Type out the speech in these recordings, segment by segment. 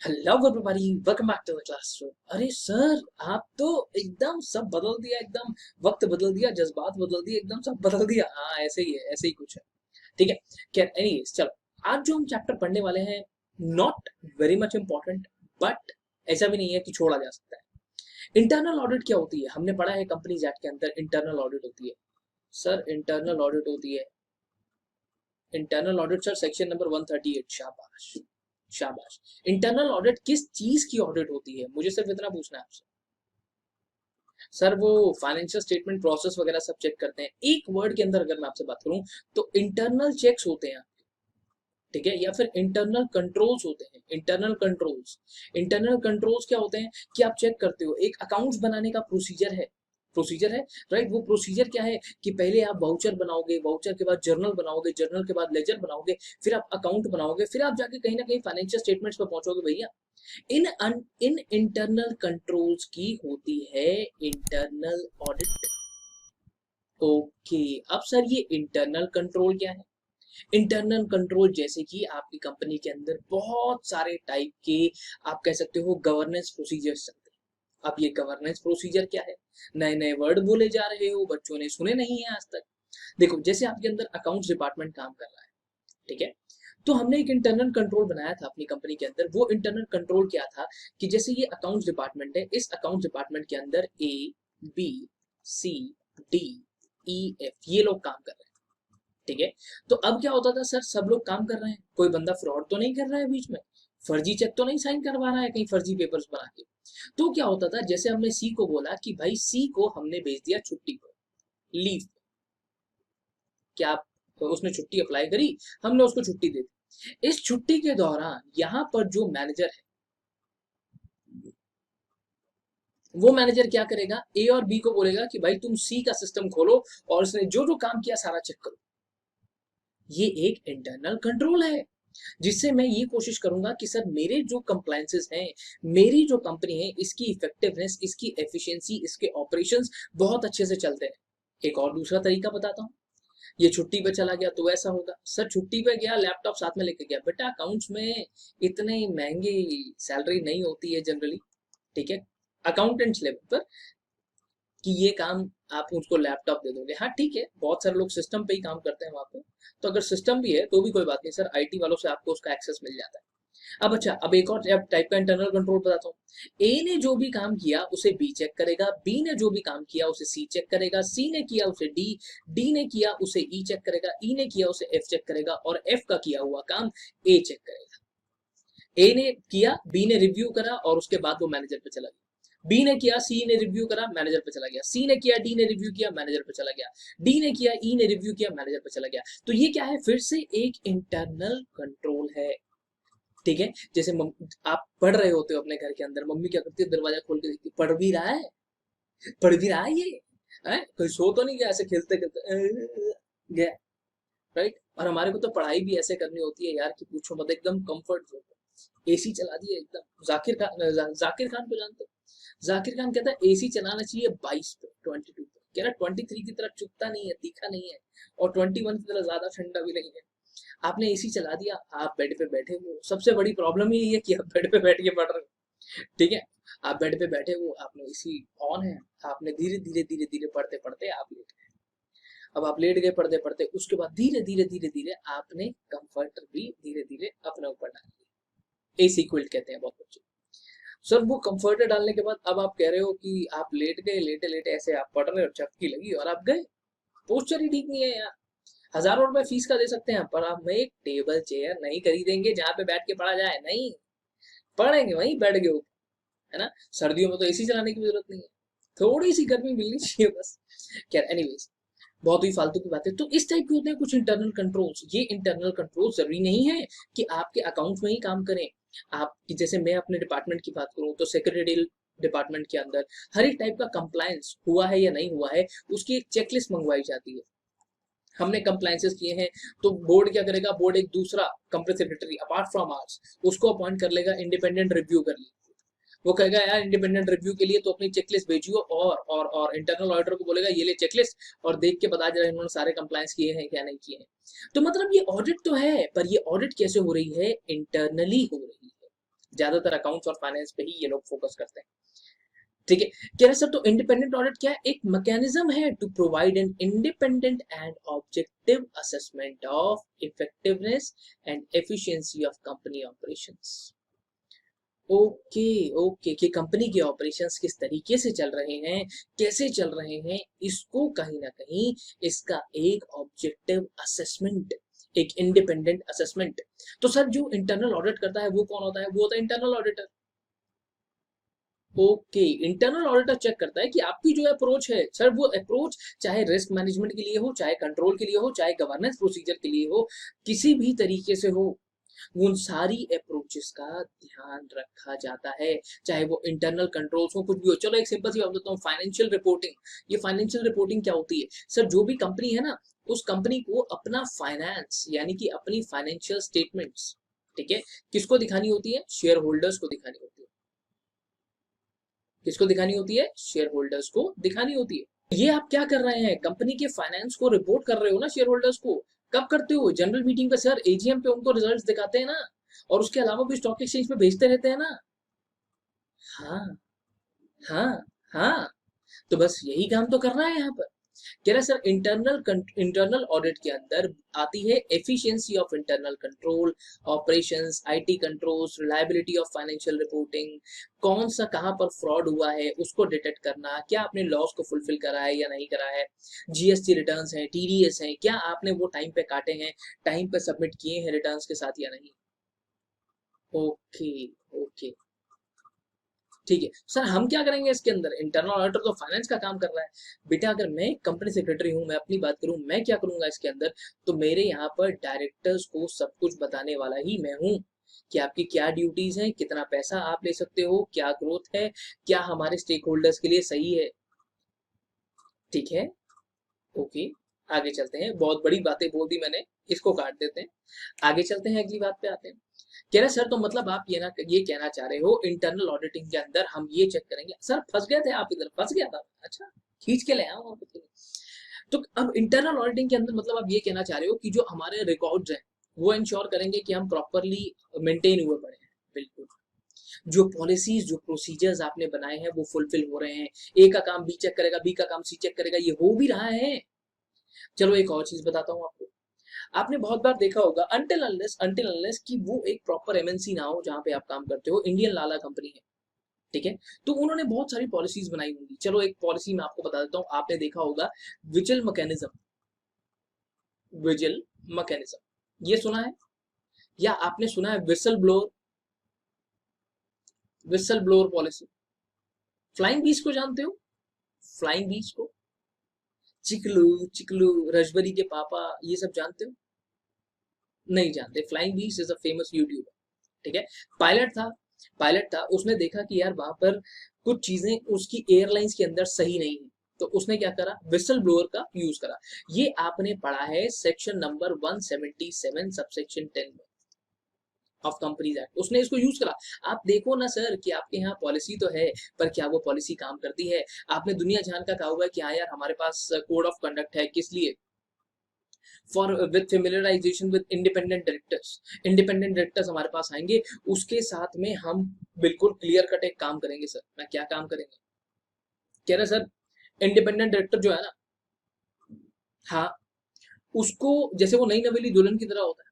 Hello everybody, welcome back to the classroom. अरे sir, आप तो एकदम सब बदल दिया, एकदम वक्त बदल दिया, जज्बात बदल दिए, एकदम सब बदल दिया। हाँ, ऐसे ही है, ऐसे ही कुछ है। ठीक है। क्या, एनीवेज, चलो। आज जो हम चैप्टर पढ़ने वाले हैं, not very much important, but ऐसा भी नहीं है कि छोड़ा जा सकता है। इंटरनल ऑडिट क्या होती है? हमने पढ़ा है कंपनीज एक्ट के अंदर इंटरनल ऑडिट होती है। सर, इंटरनल ऑडिट होती है। Internal audit sir, section number 138। शाबाश, शाबाश। इंटरनल ऑडिट किस चीज की ऑडिट होती है? मुझे सिर्फ इतना पूछना है आपसे। सर, वो फाइनेंशियल स्टेटमेंट प्रोसेस वगैरह सब चेक करते हैं। एक वर्ड के अंदर अगर मैं आपसे बात करूं तो इंटरनल चेक्स होते हैं, ठीक है, या फिर इंटरनल कंट्रोल्स होते हैं। इंटरनल कंट्रोल्स, इंटरनल कंट्रोल्स क्या होते हैं कि आप चेक करते हो, एक अकाउंट्स बनाने का प्रोसीजर है, प्रोसीजर है, राइट। वो प्रोसीजर क्या है कि पहले आप वाउचर बनाओगे, वाउचर के बाद जर्नल बनाओगे, जर्नल के बाद लेजर बनाओगे, फिर आप अकाउंट बनाओगे, फिर आप जाके कहीं ना कहीं फाइनेंशियल स्टेटमेंट्स पे पहुंचोगे भैया। इन इंटरनल कंट्रोल्स की होती है इंटरनल ऑडिट। ओके, अब सर ये इंटरनल कंट्रोल क्या है? इंटरनल कंट्रोल जैसे कि आपकी कंपनी के अंदर बहुत सारे टाइप के, आप कह सकते हो, गवर्नेंस प्रोसीजर्स चलते हैं। अब ये गवर्नेंस प्रोसीजर क्या है? नए नए वर्ड बोले जा रहे हो, बच्चों ने सुने नहीं है आज तक। देखो, जैसे आपके अंदर अकाउंट्स डिपार्टमेंट काम कर रहा है, ठीक है, तो हमने एक इंटरनल कंट्रोल बनाया था अपनी कंपनी के अंदर। वो इंटरनल कंट्रोल क्या था कि जैसे ये अकाउंट्स डिपार्टमेंट है, इस अकाउंट्स डिपार्टमेंट के अंदर ए, बी, सी, डी, ई, एफ ये लोग काम कर रहे हैं, ठीक है। तो अब क्या होता था सर, सब लोग काम कर रहे हैं, कोई बंदा फ्रॉड तो नहीं कर रहा है बीच में, फर्जी चेक तो नहीं साइन करवा रहा है कहीं फर्जी पेपर्स बना के। तो क्या होता था, जैसे हमने सी को बोला कि भाई सी को हमने भेज दिया छुट्टी पर, लीव, क्या आप, तो उसने छुट्टी अप्लाई करी, हमने उसको छुट्टी दे दी। इस छुट्टी के दौरान यहाँ पर जो मैनेजर है, वो मैनेजर क्या करेगा, ए और बी को बोलेगा कि भाई तुम सी का सिस्टम खोलो और उसने जो जो काम किया सारा चेक करो। ये एक इंटरनल कंट्रोल है, जिससे मैं ये कोशिश करूंगा कि सर मेरे जो कंप्लायंसेस हैं, मेरी जो कंपनी है, इसकी इफेक्टिवनेस, इसकी एफिशिएंसी, इसके ऑपरेशंस बहुत अच्छे से चलते हैं। एक और दूसरा तरीका बताता हूँ। ये छुट्टी पे चला गया तो ऐसा होगा, सर छुट्टी पे गया, लैपटॉप साथ में लेके गया, बेटा अकाउंट्स में इतने महंगे सैलरी नहीं होती है जनरली, ठीक है, अकाउंटेंट्स लेवल पर, कि ये काम आप उसको लैपटॉप दे दोगे। हाँ ठीक है, बहुत सारे लोग सिस्टम पे ही काम करते हैं वहां पे, तो अगर सिस्टम भी है तो भी कोई बात नहीं सर, आईटी वालों से आपको उसका एक्सेस मिल जाता है। अब अच्छा, अब एक और टाइप का इंटरनल कंट्रोल बताता हूँ। ए ने जो भी काम किया उसे बी चेक करेगा, बी ने जो भी काम किया उसे सी चेक करेगा, सी ने किया उसे डी, डी ने किया उसे ई चेक करेगा, ई ने किया उसे एफ चेक करेगा, और एफ का किया हुआ काम ए चेक करेगा। ए ने किया, बी ने रिव्यू करा, और उसके बाद वो मैनेजर पे चला गया। बी ने किया, सी ने रिव्यू करा, मैनेजर पे चला गया। सी ने किया, डी ने रिव्यू किया, मैनेजर पे चला गया। डी ने किया, ई ने रिव्यू किया, मैनेजर पे चला गया। तो ये क्या है, फिर से एक इंटरनल कंट्रोल है, ठीक है। जैसे आप पढ़ रहे होते हो अपने घर के अंदर, मम्मी क्या करती है, दरवाजा खोल के देखती है, पढ़ भी रहा है, पढ़ भी रहा है ये, है कोई सो तो नहीं गया ऐसे खेलते खेलते गया, राइट। और हमारे को तो पढ़ाई भी ऐसे करनी होती है यार कि पूछो मत, एकदम कंफर्ट जोन, एसी चला दिया एकदम। जाकिर खान को जानते हो? जाकिर खान कहता है एसी चलाना चाहिए 22 पे, 22 पे, कह रहा 23 की तरह चुभता नहीं है, तीखा नहीं है, और 21 की तरह ज्यादा ठंडा भी नहीं है। आपने एसी चला दिया, आप बेड पे बैठे हो, सबसे बड़ी प्रॉब्लम यही है कि आप बेड पे बैठ के पढ़ रहे हो, ठीक है। आप बेड पे बैठे हो, आपने एसी ऑन है, आपने धीरे धीरे धीरे धीरे पढ़ते पढ़ते आप लेट गए। अब आप लेट गए पढ़ते पढ़ते, उसके बाद धीरे धीरे धीरे धीरे आपने कंफर्टर भी धीरे धीरे अपने ऊपर डाल लिया, एसी क्विल्ट कहते हैं बहुत बच्चे। सर वो कंफर्टर डालने के बाद अब आप कह रहे हो कि आप लेट गए, लेटे लेटे ऐसे आप पढ़ रहे हो, झपकी लगी और आप गए। पोस्चर ही ठीक नहीं है यार। हजारों रुपए फीस का दे सकते हैं, पर हम एक टेबल चेयर नहीं खरीदेंगे जहां पे बैठ के पढ़ा जाए, नहीं, पढ़ेंगे वहीं बैठ के ऊपर, है ना। सर्दियों में तो एसी चलाने की जरूरत नहीं है, थोड़ी सी गर्मी मिलनी चाहिए बस। क्या, एनीवेज, बहुत ही फालतू की बातें। तो इस टाइप के होते हैं कुछ इंटरनल कंट्रोल्स। ये इंटरनल कंट्रोल जरूरी नहीं है कि आपके अकाउंट में ही काम करें। आप, जैसे मैं अपने डिपार्टमेंट की बात करूं तो सेक्रेटरियल डिपार्टमेंट के अंदर हर एक टाइप का कंप्लायंस हुआ है या नहीं हुआ है, उसकी एक चेकलिस्ट मंगवाई जाती है। हमने कंप्लायंसेस किए हैं, तो बोर्ड क्या करेगा, बोर्ड एक दूसरा company secretary apart from hours उसको अपॉइंट कर लेगा, इंडिपेंडेंट रिव्यू कर लेगा। वो कहेगा यार इंडिपेंडेंट रिव्यू के लिए तो अपनी चेकलिस्ट भेजियो, और इंटरनल ऑडिटर को बोलेगा ये ले चेकलिस्ट, और देख के बता जरा इन्होंने सारे कंप्लायंस किए हैं क्या नहीं किए हैं। तो मतलब ये ऑडिट तो है, पर ये ऑडिट कैसे हो रही है, इंटरनली हो रही है। ज्यादातर अकाउंट्स और फाइनेंस पे ही ये लोग फोकस करते हैं। ठीक है, कह रहे सर तो इंडिपेंडेंट ऑडिट क्या है? एक मैकेनिज्म है to provide an independent and objective assessment of effectiveness and efficiency of company operations. Okay, okay, कि कंपनी के ऑपरेशंस किस तरीके से चल रहे हैं, कैसे चल रहे हैं, इसको कहीं ना कहीं इसका एक ऑब्जेक्टिव असेसमेंट, एक इंडिपेंडेंट असेसमेंट। तो सर जो इंटरनल ऑडिट करता है वो कौन होता है? वो होता है internal auditor. Okay, internal auditor check करता है कि आपकी जो अप्रोच है सर, वो अप्रोच चाहे रिस्क मैनेजमेंट के लिए हो, चाहे कंट्रोल के लिए हो, चाहे गवर्नेंस प्रोसीजर के लिए हो, किसी भी तरीके से हो, उन सारी अप्रोचेस का ध्यान रखा जाता है, चाहे वो इंटरनल कंट्रोल्स हो, कुछ भी हो। चलो एक सिंपल सी बात बताता हूँ, फाइनेंशियल रिपोर्टिंग। ये फाइनेंशियल रिपोर्टिंग क्या होती है सर? जो भी कंपनी है ना, उस कंपनी को अपना फाइनेंस यानी कि अपनी फाइनेंशियल स्टेटमेंट्स, ठीक है, किसको दिखानी होती है? शेयर होल्डर्स को दिखानी होती है। किसको दिखानी होती है? शेयर होल्डर्स को दिखानी होती है। ये आप क्या कर रहे हैं? कंपनी के फाइनेंस को रिपोर्ट कर रहे हो ना शेयर होल्डर्स को। कब करते हो? जनरल मीटिंग पे सर, एजीएम पे उनको रिजल्ट्स दिखाते हैं ना, और उसके अलावा भी स्टॉक एक्सचेंज पे भेजते रहते हैं ना। हाँ, हाँ, हाँ, तो बस यही काम तो करना है यहाँ पर। कह रहा सर इंटरनल ऑडिट के अंदर आती है efficiency of internal control, operations, IT controls, reliability of financial reporting, कौन सा कहां पर फ्रॉड हुआ है उसको डिटेक्ट करना, क्या आपने लॉस को फुलफिल करा है या नहीं करा है, जीएसटी रिटर्न्स हैं, टीडीएस हैं, क्या आपने वो टाइम पे काटे हैं, टाइम पे सबमिट किए हैं रिटर्न्स के साथ या नहीं। ओके, ओके, ठीक है सर, हम क्या करेंगे इसके अंदर? इंटरनल ऑडिटर तो फाइनेंस का काम कर रहा है बेटा। अगर मैं कंपनी सेक्रेटरी हूं, मैं अपनी बात करूं, मैं क्या करूंगा इसके अंदर? तो मेरे यहाँ पर डायरेक्टर्स को सब कुछ बताने वाला ही मैं हूं कि आपकी क्या ड्यूटीज हैं, कितना पैसा आप ले सकते हो, क्या ग्रोथ है, क्या हमारे स्टेक होल्डर्स के लिए सही है। ठीक है, ओके, आगे चलते हैं। बहुत बड़ी बातें बोल दी मैंने, इसको काट देते हैं, आगे चलते हैं, अगली बात पे आते हैं। कह रहे सर तो मतलब आप ये कहना चाह रहे हो इंटरनल ऑडिटिंग के अंदर हम ये चेक करेंगे। सर फंस गए थे आप इधर, फंस गया था, अच्छा खींच के ले आओ आप। तो अब इंटरनल ऑडिटिंग के अंदर मतलब आप ये कहना चाह रहे हो कि जो हमारे रिकॉर्ड्स हैं वो इंश्योर करेंगे कि हम प्रॉपरली मेंटेन हुए पड़े हैं। बिल्कुल, जो पॉलिसीज, जो प्रोसीजर्स आपने बनाए हैं वो फुलफिल हो रहे हैं। ए का काम बी चेक करेगा, बी का काम सी चेक करेगा, ये हो भी रहा है। चलो एक और चीज बताता हूँ आपको। आपने बहुत बार देखा होगा, अनटिल अनलेस कि वो एक प्रॉपर एमएनसी ना हो जहां पे आप काम करते हो, इंडियन लाला कंपनी है, ठीक है, तो उन्होंने बहुत सारी पॉलिसीज बनाई होंगी। चलो एक पॉलिसी मैं आपको बता देता हूँ, आपने देखा होगा विजिल मैकेनिज्म, विजिल मैकेनिज्म, ये सुना है? या आपने सुना है विसल ब्लोअर पॉलिसी? फ्लाइंग बीस को जानते हो? फ्लाइंग बीस को, चिकलू, चिकलू, रजबरी के पापा, ये सब जानते हो? नहीं जानते। फ्लाइंग बीस इज अ फेमस यूट्यूबर, ठीक है, पायलट था। पायलट था, उसने देखा कि यार वहां पर कुछ चीजें उसकी एयरलाइंस के अंदर सही नहीं है, तो उसने क्या करा? विसल ब्लोअर का यूज करा। ये आपने पढ़ा है सेक्शन नंबर 177 सबसेक्शन 10 में ऑफ कंपनीज एक्ट, उसने इसको यूज करा। आप देखो ना सर कि आपके यहाँ पॉलिसी तो है, पर क्या वो पॉलिसी काम करती है? आपने दुनिया जहान का कहा हुआ है कि हाँ यार हमारे पास कोड ऑफ कंडक्ट है, किस लिए? For with familiarisation with independent directors. Independent directors हमारे पास आएंगे, उसके साथ में हम बिल्कुल क्लियर कट एक काम करेंगे। सर मैं क्या काम करेंगे? कह रहे सर इंडिपेंडेंट डायरेक्टर जो है ना, हाँ, उसको जैसे वो नई नवेली दुल्हन की तरह होता है,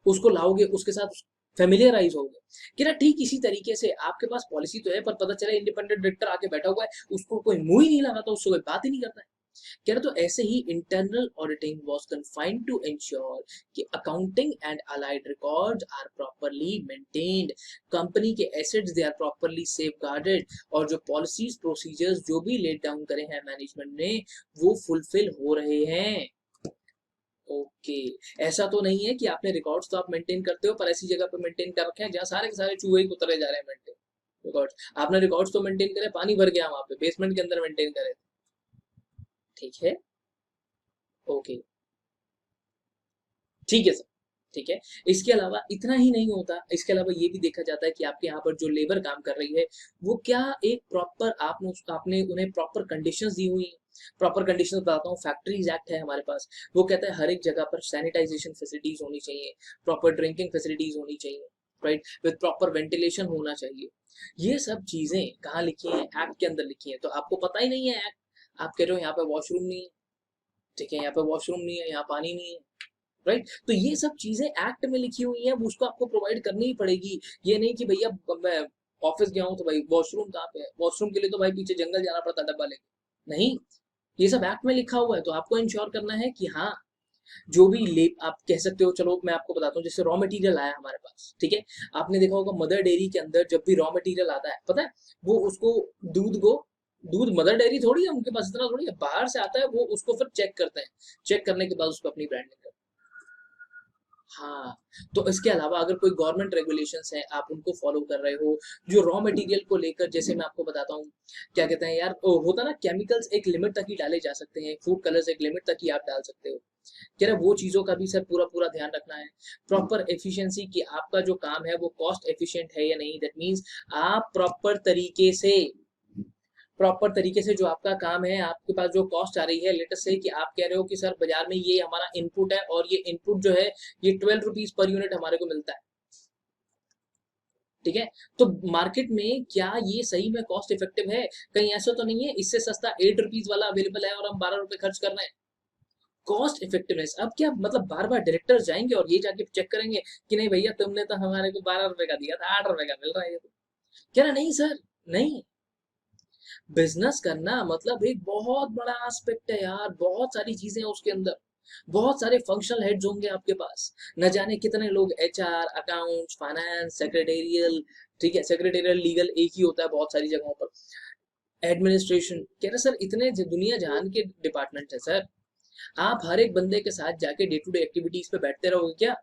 उसको लाओगे, उसके साथ फेमिलियराइज होगे। कि ना ठीक इसी तरीके से आपके पास पॉलिसी तो है, पर पता चला इंडिपेंडेंट डायरेक्टर आके बैठा हुआ है, उसको कोई मुंह ही नहीं लगाता, उससे कोई बात ही नहीं करता है। कह रहे तो ऐसे ही internal auditing was confined to ensure कि accounting and allied records are properly maintained, company के assets they are properly safeguarded, और जो पॉलिसीज प्रोसीजर्स जो भी लेट डाउन करे हैं मैनेजमेंट ने, वो फुलफिल हो रहे हैं। ओके, ऐसा तो नहीं है कि आपने रिकॉर्ड्स तो आप मेंटेन करते हो, पर ऐसी जगह पे मेंटेन कर रखे हैं जहाँ सारे के सारे चूहे ही उतरे जा रहे हैं मेंटेन रिकॉर्ड्स। आपने रिकॉर्ड्स तो मेंटेन करे, पानी भर गया वहां पे, बेसमेंट के अंदर मेंटेन करे, ठीक है, ओके, ठीक है सर, ठीक है। इसके अलावा इतना ही नहीं होता, इसके अलावा ये भी देखा जाता है कि आपके यहाँ पर जो लेबर काम कर रही है वो क्या एक प्रॉपर आपने उन्हें प्रॉपर कंडीशंस दी हुई है। प्रॉपर कंडीशंस बताता हूँ, फैक्ट्रीज एक्ट है हमारे पास, वो कहता है हर एक जगह पर सैनिटाइजेशन फैसिलिटीज होनी चाहिए, प्रॉपर ड्रिंकिंग फैसिलिटीज होनी चाहिए, राइट, विद प्रॉपर वेंटिलेशन होना चाहिए। ये सब चीजें कहाँ लिखी हैं? एक्ट के अंदर लिखी हैं। तो आपको पता ही नहीं है एक्ट, आप कह रहे हो यहाँ पे वॉशरूम नहीं है, ठीक है, यहाँ पे वॉशरूम नहीं है, यहाँ पानी नहीं है, राइट। तो ये सब चीजें एक्ट में लिखी हुई हैं, उसको आपको प्रोवाइड करनी ही पड़ेगी। ये नहीं कि भैया मैं ऑफिस गया हूँ तो भाई वॉशरूम कहाँ पे है, वॉशरूम के लिए तो भाई पीछे जंगल जाना पड़ता है डब्बा लेके, नहीं। ये सब एक्ट में लिखा हुआ है, तो आपको इंश्योर करना है कि हाँ, जो भी ले आप कह सकते हो। चलो मैं आपको बताता हूँ, जैसे रॉ मटेरियल आया हमारे पास, ठीक है, आपने देखा होगा मदर डेयरी के अंदर जब भी रॉ मटेरियल आता है, पता है वो उसको दूध को, दूध मदर डेयरी थोड़ी है उनके पास, इतना थोड़ी है, बाहर से आता है, वो उसको फिर चेक करते हैं, चेक करने के बाद उसको अपनी ब्रांडिंग करते हैं। हाँ, तो इसके अलावा अगर कोई गवर्नमेंट रेगुलेशंस हैं, आप उनको फॉलो कर रहे हो, जो रॉ मटेरियल को लेकर, जैसे मैं आपको बताता हूँ, क्या कहते हैं यार, होता ना, केमिकल्स एक लिमिट तक ही डाले जा सकते हैं, फूड कलर्स एक लिमिट तक ही आप डाल सकते हो, कह रहे वो चीजों का भी सर पूरा पूरा ध्यान रखना है। प्रॉपर एफिशिएंसी कि आपका जो काम है वो कॉस्ट एफिशिएंट है या नहीं, दैट मींस आप प्रॉपर तरीके से जो आपका काम है, आपके पास जो कॉस्ट आ रही है, लेट अस से कि आप कह रहे हो कि सर बाजार में ये हमारा इनपुट है और ये इनपुट जो है ये 12 रुपीज पर यूनिट हमारे को मिलता है, ठीक है, तो मार्केट में क्या ये सही में कॉस्ट इफेक्टिव है? कहीं ऐसा तो नहीं है इससे सस्ता 8 रुपीज वाला अवेलेबल है और हम 12 रुपए खर्च कर रहे हैं? Cost effectiveness. अब क्या मतलब बार बार डायरेक्टर जाएंगे और ये जाके चेक करेंगे कि नहीं भैया तुमने तो हमारे को 12 रुपए का दिया था, 8 रुपए का मिल रहा है ये तो, कह रहा नहीं सर, नहीं। बिजनेस करना मतलब एक बहुत बड़ा एस्पेक्ट है यार, बहुत सारी चीजें हैं उसके अंदर, बहुत सारे फंक्शनल हेड्स होंगे आपके पास, न जाने कितने लोग, एचआर, अकाउंट्स, फाइनेंस, सेक्रेटेरियल, ठीक है, सेक्रेटेरियल लीगल एक ही होता है बहुत सारी जगहों पर, एडमिनिस्ट्रेशन, कह रहे सर इतने दुनिया जहान के डिपार्टमेंट है सर, आप हर एक बंदे के साथ जाके डे टू डे एक्टिविटीज पे बैठते रहोगे क्या?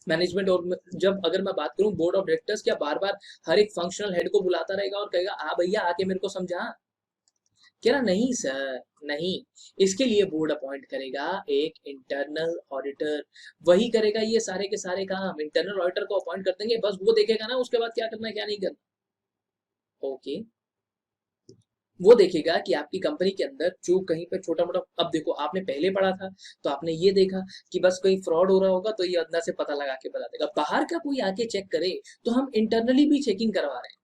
मैनेजमेंट, और जब अगर मैं बात करूं बोर्ड ऑफ डायरेक्टर्स, क्या बार बार हर एक फंक्शनल हेड को बुलाता रहेगा और कहेगा आ भैया आके मेरे को समझा? कह रहा नहीं सर, नहीं। इसके लिए बोर्ड अपॉइंट करेगा एक इंटरनल ऑडिटर, वही करेगा ये सारे के सारे काम, इंटरनल ऑडिटर को अपॉइंट कर देंगे, बस वो देखेगा ना उसके बाद क्या करना है क्या नहीं करना, ओके। वो देखेगा कि आपकी कंपनी के अंदर जो कहीं पे छोटा मोटा, अब देखो आपने पहले पढ़ा था तो आपने ये देखा कि बस कोई फ्रॉड हो रहा होगा तो ये अंदर से पता लगा के बता देगा, बाहर का कोई आके चेक करे तो हम इंटरनली भी चेकिंग करवा रहे हैं।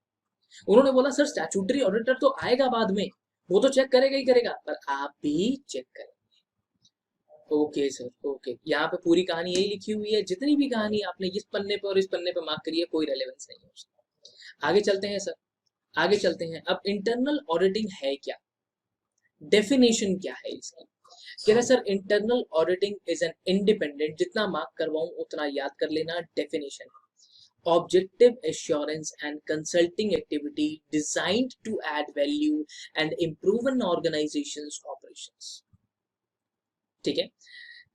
उन्होंने बोला सर स्टैट्यूटरी ऑडिटर तो आएगा बाद में, वो तो चेक करेगा ही करेगा, पर आप भी चेक करें। ओके सर, ओके, यहाँ पे पूरी कहानी यही लिखी हुई है, जितनी भी कहानी आपने इस पन्ने पे और इस पन्ने पे मार्क करी है कोई रेलेवेंस नहीं है उसका। आगे चलते हैं सर, आगे चलते हैं। अब इंटरनल ऑडिटिंग है क्या, डेफिनेशन क्या है इसकी? कह रहे sir internal auditing is an independent, जितना मार्क करवाऊं उतना याद कर लेना, definition objective assurance and consulting activity designed to add value and improve an organization's operations, ठीक है।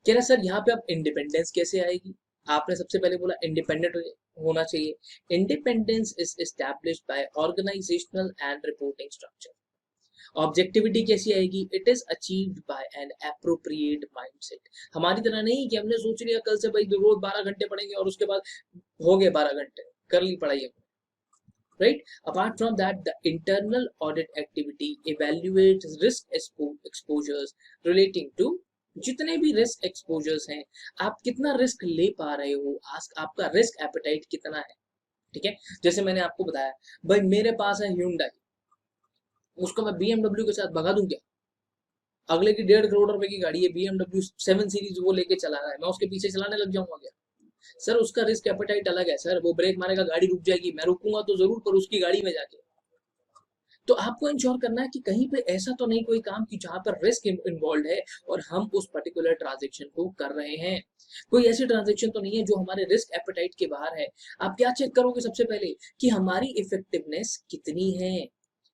कह रहा सर यहाँ पे अब इंडिपेंडेंस कैसे आएगी? आपने सबसे पहले बोला इंडिपेंडेंट होना चाहिए, independence is established by organisational and reporting structure. Objectivity कैसी आएगी? It is achieved by an appropriate mindset. हमारी तरह नहीं कि हमने सोच लिया कल से भाई रोज 12 घंटे पढ़ेंगे और उसके बाद हो गए 12 घंटे कर ली पढ़ाई हमने, right? Apart from that, the internal audit activity evaluates risk exposures relating to, जितने भी रिस्क एक्सपोजर्स हैं, आप कितना रिस्क ले पा रहे हो, आपका रिस्क एपेटाइट कितना है, ठीक है। जैसे मैंने आपको बताया भाई मेरे पास है Hyundai, उसको मैं BMW के साथ भगा दूं क्या? अगले की 1.5 करोड़ रुपए की गाड़ी है, BMW 7 सीरीज, वो लेके चला रहा है, मैं उसके पीछे चलाने लग जाऊंगा क्या? सर उसका रिस्क एपेटाइट अलग है सर, वो ब्रेक मारेगा गाड़ी रुक जाएगी, मैं रुकूंगा तो जरूर पर उसकी गाड़ी में जाके। तो आपको इंश्योर करना है कि कहीं पे ऐसा तो नहीं कोई काम कि जहां पर रिस्क इन्वॉल्व है और हम उस पर्टिकुलर ट्रांजेक्शन को कर रहे हैं, कोई ऐसी ट्रांजेक्शन तो नहीं है जो हमारे रिस्क एपेटाइट के बाहर है। आप क्या चेक करोगे सबसे पहले कि हमारी इफेक्टिवनेस कितनी है,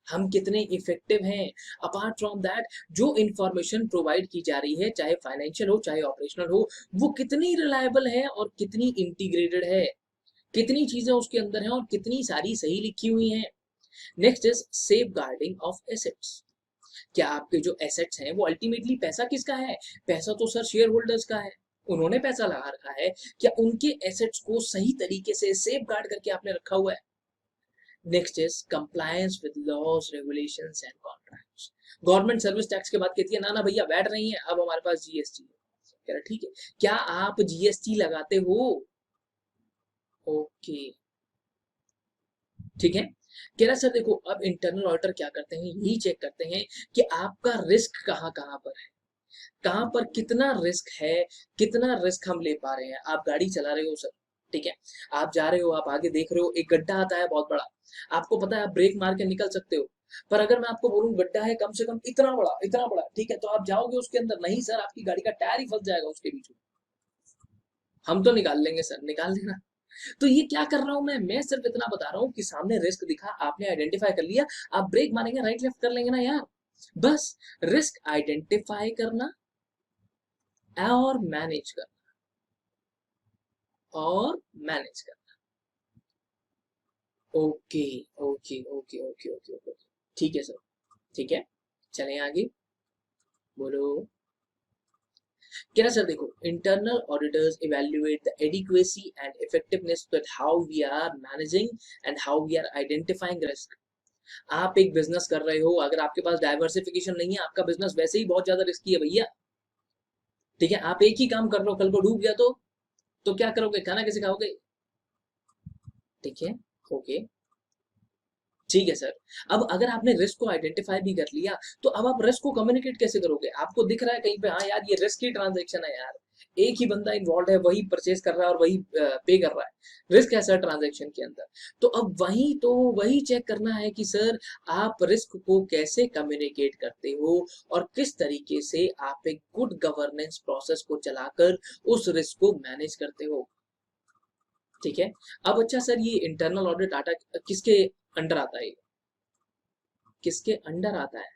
हम कितने इफेक्टिव हैं। अपार्ट फ्रॉम दैट, जो इंफॉर्मेशन प्रोवाइड की जा रही है, चाहे फाइनेंशियल हो चाहे ऑपरेशनल हो, वो कितनी रिलायबल है और कितनी इंटीग्रेटेड है, कितनी चीजें उसके अंदर हैं और कितनी सारी सही लिखी हुई हैं। Next is safeguarding of assets. क्या आपके जो एसेट्स हैं वो अल्टीमेटली पैसा किसका है? पैसा तो सर शेयर होल्डर्स का है, उन्होंने पैसा लगा रखा है, क्या उनके एसेट्स को सही तरीके से सेफ गार्ड करके आपने रखा हुआ है? Next is compliance with laws, regulations and contracts. Government service tax के बाद कहती है ना ना भैया वैट नहीं है, अब हमारे पास जीएसटी है, कह रहा ठीक है, क्या आप जीएसटी लगाते हो? ओके, ठीक है। कह रहा सर देखो अब इंटरनल ऑडिटर क्या करते हैं, यही चेक करते हैं कि आपका रिस्क कहाँ कहाँ पर है, कहाँ पर कितना रिस्क है, कितना रिस्क हम ले पा रहे हैं। आप गाड़ी चला रहे हो सर, ठीक है, आप जा रहे हो, आप आगे देख रहे हो एक गड्ढा आता है बहुत बड़ा, आपको पता है आप ब्रेक मार के निकल सकते हो, पर अगर मैं आपको बोलूं गड्ढा है कम से कम इतना बड़ा, इतना बड़ा, ठीक है, तो आप जाओगे उसके अंदर? नहीं सर, आपकी गाड़ी का टायर ही फंस जाएगा उसके बीच में। हम तो निकाल लेंगे सर, निकाल लेना। तो ये क्या कर रहा हूं मैं सिर्फ इतना बता रहा हूं कि सामने रिस्क दिखा, आपने आइडेंटिफाई कर लिया, आप ब्रेक मारेंगे, राइट लेफ्ट कर लेंगे ना यार। बस रिस्क आइडेंटिफाई करना और मैनेज करना, और मैनेज करना। Okay okay okay okay okay okay, ठीक है सर, ठीक है, चलें आगे, बोलो। कह रहा सर देखो internal auditors evaluate the adequacy and effectiveness with how we are managing and how we are identifying risk. आप एक बिजनेस कर रहे हो, अगर आपके पास डाइवर्सिफिकेशन नहीं है, आपका बिजनेस वैसे ही बहुत ज्यादा रिस्की है भैया, ठीक है, आप एक ही काम कर रहे हो, कल को डूब गया तो क्या करोगे, खाना कैसे खाओगे? ठीक है, ओके, ठीक है सर। अब अगर आपने रिस्क को आइडेंटिफाई भी कर लिया, तो अब आप रिस्क को कम्युनिकेट कैसे करोगे? आपको दिख रहा है कहीं पे, हाँ यार ये रिस्क की ट्रांजेक्शन है यार, एक ही बंदा इन्वॉल्व है, वही परचेज कर रहा है और वही पे कर रहा है, रिस्क है सर ट्रांजेक्शन के अंदर। तो अब वही चेक करना है कि सर आप रिस्क को कैसे कम्युनिकेट करते हो और किस तरीके से आप एक गुड गवर्नेंस प्रोसेस को चलाकर उस रिस्क को मैनेज करते हो, ठीक है। अब अच्छा सर ये इंटरनल ऑडिट डाटा किसके अंडर आता है, किसके अंडर आता है?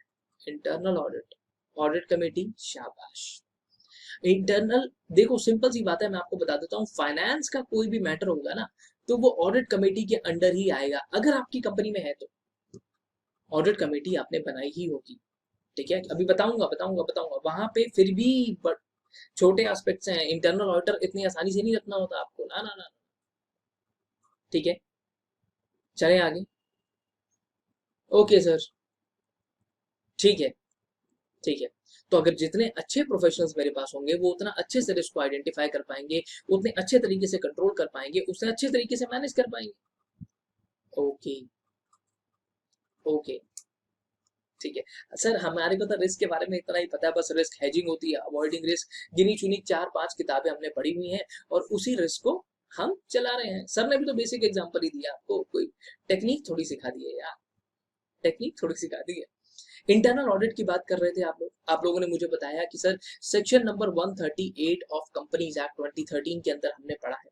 इंटरनल ऑडिट, ऑडिट कमेटी, शाबाश। इंटरनल, देखो सिंपल सी बात है, मैं आपको बता देता हूँ, फाइनेंस का कोई भी मैटर होगा ना, तो वो ऑडिट कमेटी के अंडर ही आएगा, अगर आपकी कंपनी में है तो ऑडिट कमेटी आपने बनाई ही होगी, ठीक है। अभी बताऊंगा बताऊंगा बताऊंगा, वहां पे फिर भी छोटे एस्पेक्ट्स हैं, इंटरनल ऑडिटर इतनी आसानी से नहीं रखना होता आपको, ना ना ना, ठीक है, चले आगे। ओके सर, ठीक है, ठीक है। तो अगर जितने अच्छे प्रोफेशनल्स मेरे पास होंगे, वो उतना अच्छे से रिस्क को आइडेंटिफाई कर पाएंगे, उतने अच्छे तरीके से कंट्रोल कर पाएंगे, उतने अच्छे तरीके से मैनेज कर पाएंगे। ओके ओके, ठीक है सर, हमारे को तो रिस्क के बारे में इतना ही पता है, बस रिस्क हेजिंग होती है, अवॉइडिंग रिस्क, गिनी चुनी 4-5 किताबें हमने पढ़ी हुई हैं और उसी रिस्क को हम चला रहे हैं। सर ने भी तो बेसिक एग्जांपल ही दिया आपको, कोई टेक्निक थोड़ी सिखा दी है यार, टेक्निक थोड़ी सिखा दी है। इंटरनल ऑडिट की बात कर रहे थे आप लोगों ने मुझे बताया कि sir section number 138 of companies act 2013 के अंदर हमने पढ़ा है,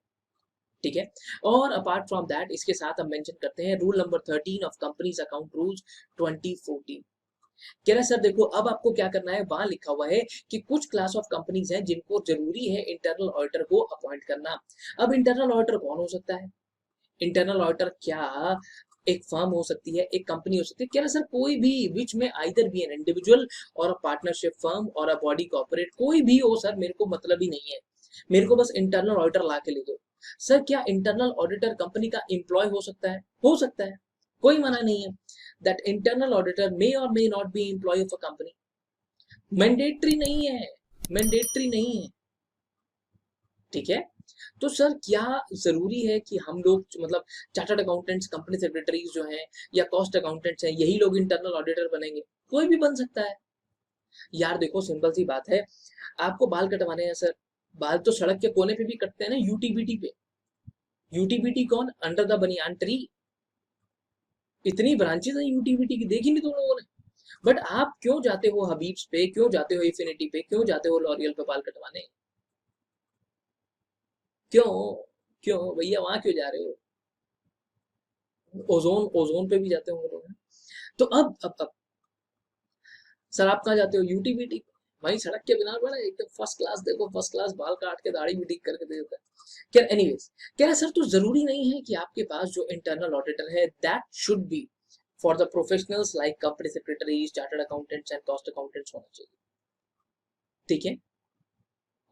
ठीक है। और अपार्ट फ्रॉम दैट इसके साथ हम मेंशन करते हैं rule number 13 of companies account rules 2014। कह रहा है सर देखो अब आपको क्या करना है, वहां लिखा हुआ है कि कुछ क्लास ऑफ कंपनीज हैं जिनको जरूरी है इंटरनल ऑडिटर को अपॉइंट करना। अब इंटरनल ऑडिटर कौन हो सकता है? इंटरनल ऑडिटर क्या एक फर्म हो सकती है, एक कंपनी हो सकती है? कह रहे सर कोई भी, विच में आइदर बी एन इंडिविजुअल और अ पार्टनरशिप फर्म और अ बॉडी कॉर्पोरेट, कोई भी हो सर, मेरे को मतलब ही नहीं है, मेरे को बस इंटरनल ऑडिटर ला के ले दो। सर क्या इंटरनल ऑडिटर कंपनी का एम्प्लॉय हो सकता है? हो सकता है, कोई मना नहीं है। दैट इंटरनल ऑडिटर मे और may not be employ of a company, mandatory नहीं है, मैंडेटरी नहीं है, ठीक है। तो सर क्या जरूरी है कि हम लोग मतलब चार्टर्ड अकाउंटेंट्स, कंपनी सेक्रेटरीज जो हैं या कॉस्ट अकाउंटेंट्स हैं, यही लोग इंटरनल ऑडिटर बनेंगे? कोई भी बन सकता है यार। देखो सिंपल सी बात है, आपको बाल कटवाने हैं सर, बाल तो सड़क के कोने पे भी कटते हैं ना, यूटीबीटी पे। यूटीबीटी कौन? अंडर द बनियान ट्री, इतनी ब्रांचेस हैं यूटीबीटी की, देखी नहीं तुम लोगों ने? बट आप क्यों जाते हो हबीब्स पे, क्यों जाते हो इन्फिनिटी पे, क्यों जाते हो लॉरियल पे बाल कटवाने? क्यों? क्यों भैया वहां क्यों जा रहे हो? ओजोन, ओजोन पे भी जाते होंगे लोग, हैं? तो अब सर आप कहाँ जाते हो? यूटीबीटी। वही सड़क के बिना बना एकदम फर्स्ट क्लास, देखो फर्स्ट क्लास बाल काट के दाढ़ी भी ठीक करके दे देता है। क्या एनीवेज, क्या है सर, तो जरूरी नहीं है कि आपके पास जो इंटरनल ऑडिटर है that should be for the professionals like company secretaries, chartered accountants and cost accountants होना चाहिए, ठीक है।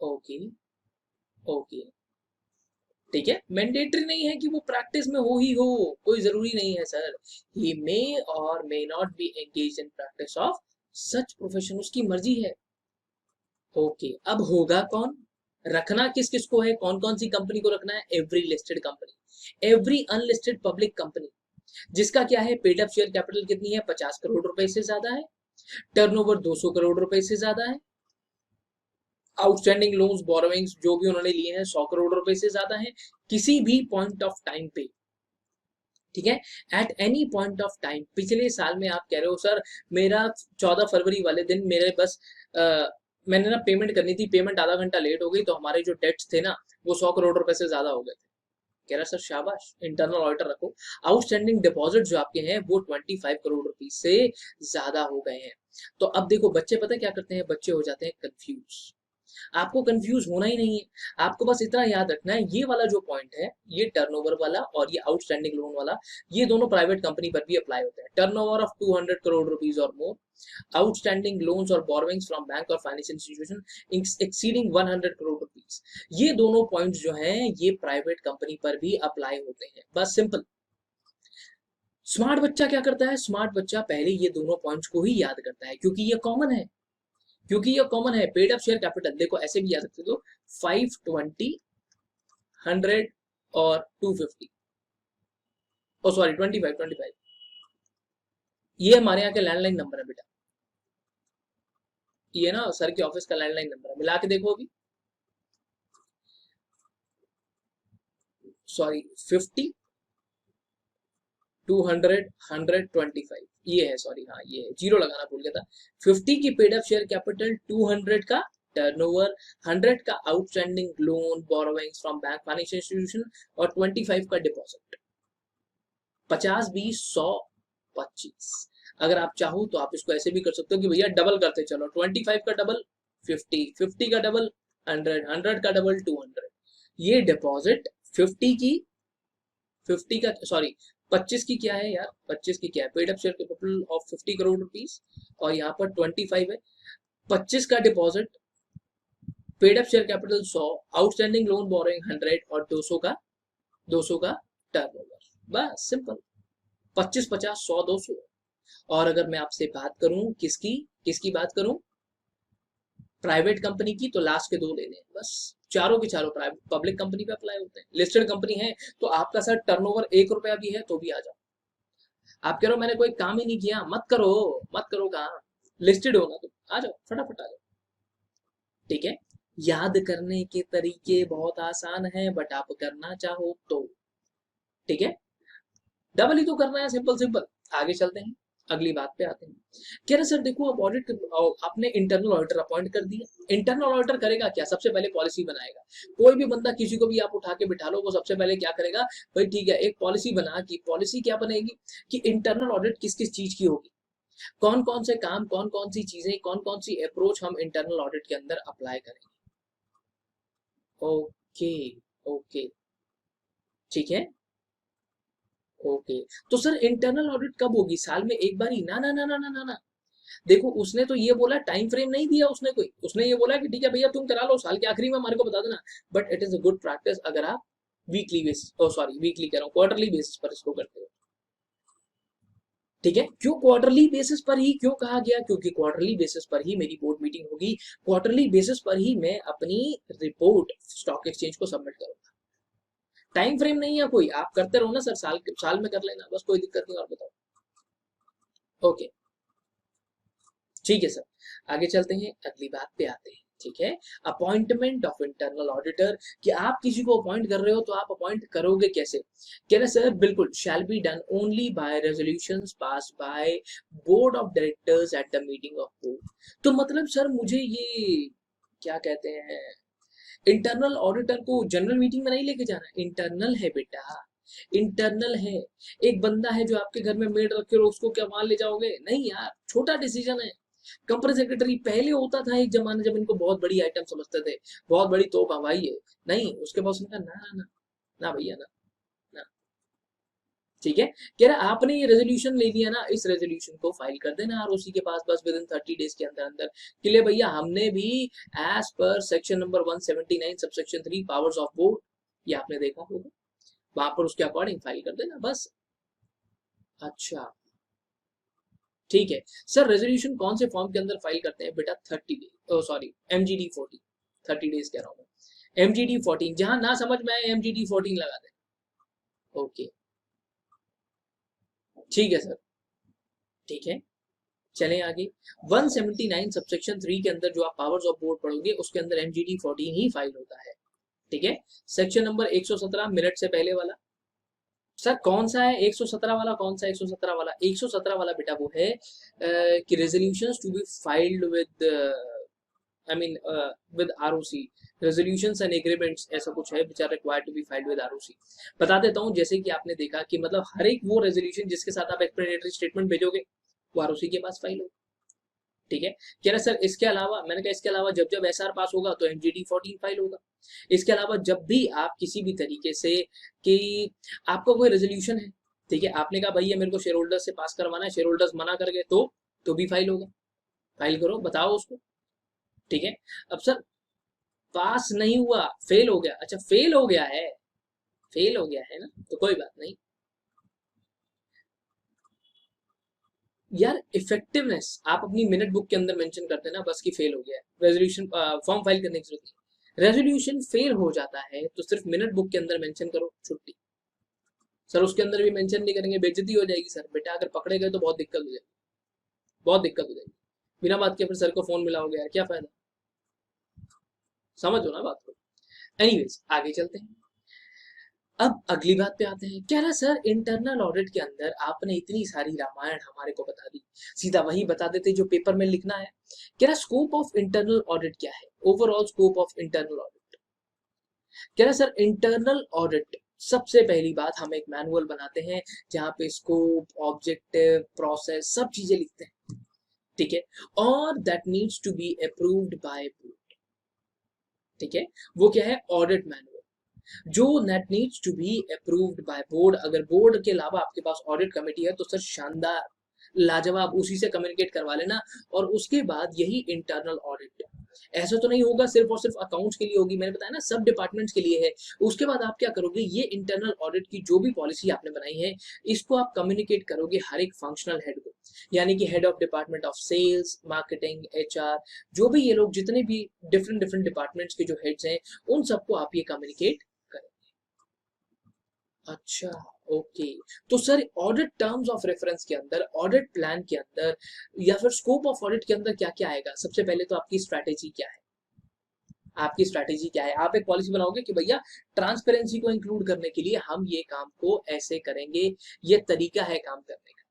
ओके ओके, ठीक है, मैंडेटरी नहीं है कि वो प्रैक्टिस में हो ही हो, कोई जरूरी नहीं है सर। ही मे और may not B engage in practice of such profession, उसकी मर्जी है। ओके, अब होगा कौन? रखना किस किस को है, कौन कौन सी कंपनी को रखना है? Every listed company, every unlisted public company, जिसका क्या है, पेड अप शेयर कैपिटल कितनी है, 50 करोड़ रुपए से ज्यादा है, टर्नओवर 200 करोड़ रुपए से ज्यादा है, आउटस्टैंडिंग लोन्स बोरोइंग्स जो भी उन्होंने लिए हैं 100 करोड़ रुपए से ज्यादा है किसी भी पॉइंट ऑफ टाइम पे, ठीक है। At any point of time, पिछले साल में आप कह रहे हो सर मेरा 14 फरवरी वाले दिन मेरे बस मैंने ना पेमेंट करनी थी, पेमेंट आधा घंटा लेट हो गई तो हमारे जो डेट्स थे ना वो 100 करोड़ रुपए से ज्यादा हो गए थे। कह रहा सर शाबाश, इंटरनल ऑडिटर रखो। आउटस्टैंडिंग डिपॉजिट जो आपके हैं वो 25 करोड़ रुपीज से ज्यादा हो गए हैं। तो अब देखो बच्चे पता है क्या करते हैं, बच्चे हो जाते हैं कंफ्यूज। आपको कंफ्यूज होना ही नहीं है, आपको बस इतना याद रखना है ये वाला जो पॉइंट है, ये टर्नओवर वाला और ये आउटस्टैंडिंग लोन वाला, ये दोनों प्राइवेट कंपनी पर भी अप्लाई होते हैं। टर्नओवर ऑफ 200 करोड़ रुपीज और मोर, आउटस्टैंडिंग लोन्स और बोरोइंग्स फ्रॉम बैंक और financial institution exceeding 100 crore rupees, ये दोनों पॉइंट्स जो हैं ये प्राइवेट कंपनी पर भी अप्लाई होते हैं। बस सिंपल। स्मार्ट बच्चा क्या करता है, स्मार्ट बच्चा पहले ये दोनों पॉइंट्स को ही याद करता है क्योंकि ये कॉमन है, क्योंकि ये कॉमन है। पेड अप शेयर कैपिटल देखो ऐसे भी याद रखते हो, 520 100 और 250, ओ सॉरी 25 ये हमारे यहाँ के लैंडलाइन नंबर है बेटा, ये ना सर के ऑफिस का लैंडलाइन नंबर है, मिला के देखो अभी। सॉरी 50 200 125 ये है, सॉरी हाँ ये है, जीरो लगाना भूल गया था। 50 की पेड अप शेयर कैपिटल, 200 का टर्नओवर, 100 का outstanding loan borrowings from bank financial institution और 25 का डिपॉजिट। 50 20 100 25। अगर आप चाहो तो आप इसको ऐसे भी कर सकते हो कि भैया डबल करते चलो, 25 का डबल 50, 50 का डबल 100, 100 का डबल 200। ये डिपॉजिट 50 की, 50 का सॉरी 25 की क्या है यार, 25 की क्या है, paid up share capital of 50 crore rupees और यहाँ पर 25 है। 25 का deposit, paid up share capital 100, outstanding loan borrowing 100 और 200 का टर्नओवर। बस सिंपल, 25 50 100 200। और अगर मैं आपसे बात करूं किसकी किसकी बात करूं, प्राइवेट कंपनी की, तो लास्ट के दो लेने हैं बस, चारों के चारों प्राइवेट पब्लिक कंपनी पे अप्लाई होते हैं। लिस्टेड कंपनी है तो आपका सर टर्नओवर 1 रुपया भी है तो भी आ जाओ। आप कह रहे हो मैंने कोई काम ही नहीं किया, मत करो, मत करो, कहाँ लिस्टेड हो ना तो आ जाओ, फटाफट आ जाओ, ठीक है। याद करने के तरीके बहुत आसान है बट आप करना चाहो तो, ठीक है, डबल ही तो करना है, सिंपल सिंपल। आगे चलते हैं, अगली बात पे आते हैं। कह रहे सर देखो अब ऑडिट आपने इंटरनल ऑडिटर अपॉइंट कर दिया, इंटरनल ऑडिटर करेगा क्या, सबसे पहले पॉलिसी बनाएगा। कोई भी बंदा किसी को भी आप उठा के बिठा लो, वो सबसे पहले क्या करेगा, भाई ठीक है एक पॉलिसी बना, की पॉलिसी क्या बनेगी कि इंटरनल ऑडिट किस किस चीज की होगी, कौन कौन से काम, कौन कौन सी चीजें, कौन कौन सी अप्रोच हम इंटरनल ऑडिट के अंदर अप्लाई करेंगे। ओके ओके ठीक है ओके। तो सर इंटरनल ऑडिट कब होगी, साल में एक बार ही, ना ना ना ना ना ना ना। देखो उसने तो ये बोला, टाइम फ्रेम नहीं दिया उसने कोई, उसने ये बोला कि ठीक है भैया तुम करा लो साल के आखिरी में हमारे को बता देना। But it is a good practice अगर आप वीकली बेसिस, ओ सॉरी वीकली कह रहा हूँ, क्वार्टरली बेसिस पर इसको करते हो, ठीक है। क्यों क्वार्टरली बेसिस पर ही क्यों कहा गया, क्योंकि क्वार्टरली बेसिस पर ही मेरी बोर्ड मीटिंग होगी, क्वार्टरली बेसिस पर ही मैं अपनी रिपोर्ट स्टॉक एक्सचेंज को सबमिट करूंगा। टाइम फ्रेम नहीं है कोई, आप करते रहो ना सर, साल में कर लेना बस, कोई दिक्कत नहीं। और बताओ, ओके ठीक है सर, आगे चलते हैं, अगली बात पे आते हैं, ठीक है। अपॉइंटमेंट ऑफ इंटरनल ऑडिटर, कि आप किसी को अपॉइंट कर रहे हो तो आप अपॉइंट करोगे कैसे, कह रहे सर बिल्कुल, shall be done only by resolutions pass by board of directors at the meeting of board. तो मतलब सर मुझे ये क्या कहते हैं, इंटरनल ऑडिटर को जनरल मीटिंग में नहीं लेके जाना, इंटरनल है बेटा, इंटरनल है। एक बंदा है जो आपके घर में मेड रखे हो, उसको क्या मान ले जाओगे, नहीं यार, छोटा डिसीजन है। कंपनी सेक्रेटरी पहले होता था एक जमाने जब इनको बहुत बड़ी आइटम समझते थे, बहुत बड़ी तोप हवाई है, नहीं उसके पास उनका ना ना ना ना भैया ना ना, ठीक है। कह रहा आपने ये रेजोल्यूशन ले लिया ना, इस रेजोल्यूशन को फाइल कर देना आरओसी के पास बस विद इन 30 डेज के अंदर अंदर, कि ले भैया हमने भी एज पर section number 179 subsection 3 powers of board, ये आपने देखा होगा, वहां पर उसके अकॉर्डिंग फाइल कर देना बस। अच्छा ठीक है सर, रेजोल्यूशन कौन से फॉर्म के अंदर फाइल करते हैं बेटा, 30 डे, सॉरी एमजीडी 14, 30 डेज कह रहा हूँ मैं, एमजीडी 14, जहां ना समझ में आए एमजीडी 14 लगा दें, ओके ठीक है सर, ठीक है, चलें आगे। 179 सबसेक्शन 3 के अंदर जो आप पावर्स ऑफ बोर्ड पढ़ोगे उसके अंदर MGT 14 ही फाइल होता है, ठीक है। सेक्शन नंबर 117 मिनट से पहले वाला, सर कौन सा है 117 वाला, कौन सा 117 वाला? 117 वाला बेटा वो है कि resolutions to be filed with I mean with ROC, resolutions and agreements ऐसा कुछ है, which are required to be filed with ROC. बता देता हूँ, जैसे कि आपने देखा कि मतलब हर एक वो रेजोल्यूशन जिसके साथ आप एक्सप्लेनेटरी स्टेटमेंट भेजोगे वो आरओसी के पास फाइल होगी, ठीक है। कह रहा सर इसके अलावा, मैंने कहा इसके अलावा जब जब एसआर पास होगा तो MGT 14 फाइल होगा। इसके अलावा जब भी आप किसी भी तरीके से कि आपका कोई रेजोल्यूशन है, ठीक है, आपने कहा भैया मेरे को शेयर होल्डर्स से पास करवाना है, शेयर होल्डर्स मना कर गए तो भी फाइल होगा, फाइल करो, बताओ उसको, ठीक है। अब सर पास नहीं हुआ, फेल हो गया, अच्छा फेल हो गया है, फेल हो गया है ना, तो कोई बात नहीं यार। इफेक्टिवनेस आप अपनी मिनट बुक के अंदर मेंशन करते हैं ना, बस की फेल हो गया है, रेजोल्यूशन फॉर्म फाइल करने की जरूरत नहीं। रेजोल्यूशन फेल हो जाता है तो सिर्फ मिनट बुक के अंदर मेंशन करो छुट्टी। सर उसके अंदर भी मेंशन नहीं करेंगे, बेइज्जती हो जाएगी सर। बेटा अगर पकड़े गए तो बहुत दिक्कत हो जाएगी, बहुत दिक्कत हो जाएगी। बिना बात के फिर सर को फोन मिला हो गया, क्या फायदा? समझो ना बात को। एनीवेज आगे चलते हैं। अब अगली बात पे आते हैं। कह रहा सर इंटरनल ऑडिट के अंदर आपने इतनी सारी रामायण हमारे को बता दी, सीधा वही बता देते जो पेपर में लिखना है। कह रहा स्कोप ऑफ इंटरनल ऑडिट क्या है, overall scope of internal audit. कह रहा सर इंटरनल ऑडिट सबसे पहली बात हम एक मैनुअल बनाते हैं जहां पे स्कोप, ऑब्जेक्टिव, प्रोसेस सब चीजें लिखते हैं, ठीक है। और that needs to be approved by board, ठीक है। वो क्या है, ऑडिट मैनुअल जो that needs to be approved by board. अगर बोर्ड के अलावा आपके पास ऑडिट कमेटी है तो सर शानदार, लाजवाब, उसी से कम्युनिकेट करवा लेना। और उसके बाद यही इंटरनल ऑडिट, ऐसा तो नहीं होगा सिर्फ और सिर्फ अकाउंट्स के लिए होगी, मैंने बताया ना सब डिपार्टमेंट्स के लिए है। उसके बाद आप क्या करोगे, ये इंटरनल ऑडिट की जो भी पॉलिसी आपने बनाई है इसको आप कम्युनिकेट करोगे हर एक फंक्शनल हेड को, यानी कि head of department of sales, marketing, HR, जो भी ये लोग जितने भी डिफरेंट डिफरेंट डिपार्टमेंट्स के जो हेड्स हैं उन सबको आप ये कम्युनिकेट करें। अच्छा, ओके। तो sir audit terms of reference के अंदर, ऑडिट प्लान के अंदर या फिर स्कोप ऑफ ऑडिट के अंदर क्या क्या आएगा? सबसे पहले तो आपकी स्ट्रैटेजी क्या है, आपकी स्ट्रैटेजी क्या है। आप एक पॉलिसी बनाओगे कि भैया ट्रांसपेरेंसी को इंक्लूड करने के लिए हम ये काम को ऐसे करेंगे, ये तरीका है काम करने का,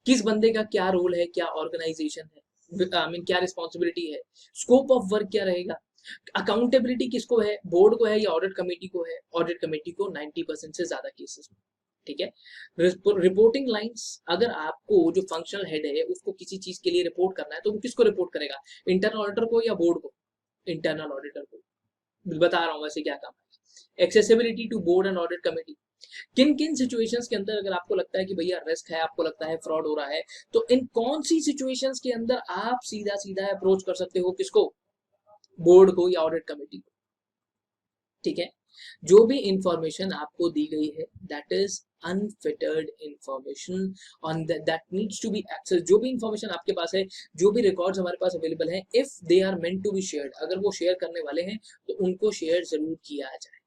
किस बंदे का क्या रोल है, क्या ऑर्गेनाइजेशन है, आई मीन क्या रिस्पॉन्सिबिलिटी है, स्कोप ऑफ वर्क क्या रहेगा, अकाउंटेबिलिटी किसको है, बोर्ड को है या ऑडिट कमेटी को है, ऑडिट कमेटी को 90% से ज्यादा केसेस में, ठीक है। रिपोर्टिंग लाइंस, अगर आपको जो फंक्शनल हेड है उसको किसी चीज के लिए रिपोर्ट करना है तो वो किसको रिपोर्ट करेगा, इंटरनल ऑडिटर को या बोर्ड को? इंटरनल ऑडिटर को। बता रहा हूँ वैसे क्या काम है। Accessibility to board and audit committee, किन किन सिचुएशंस के अंदर अगर आपको लगता है कि भैया रिस्क है, आपको लगता है फ्रॉड हो रहा है, तो इन कौन सी सिचुएशंस के अंदर आप सीधा सीधा अप्रोच कर सकते हो किसको, बोर्ड को या ऑडिट कमेटी को, ठीक है। जो भी इंफॉर्मेशन आपको दी गई है that is unfiltered information on that needs to be access. जो भी इंफॉर्मेशन आपके पास है, जो भी रिकॉर्ड्स हमारे पास अवेलेबल हैं, if they are meant to be shared, अगर वो शेयर करने वाले हैं तो उनको शेयर जरूर किया जाए।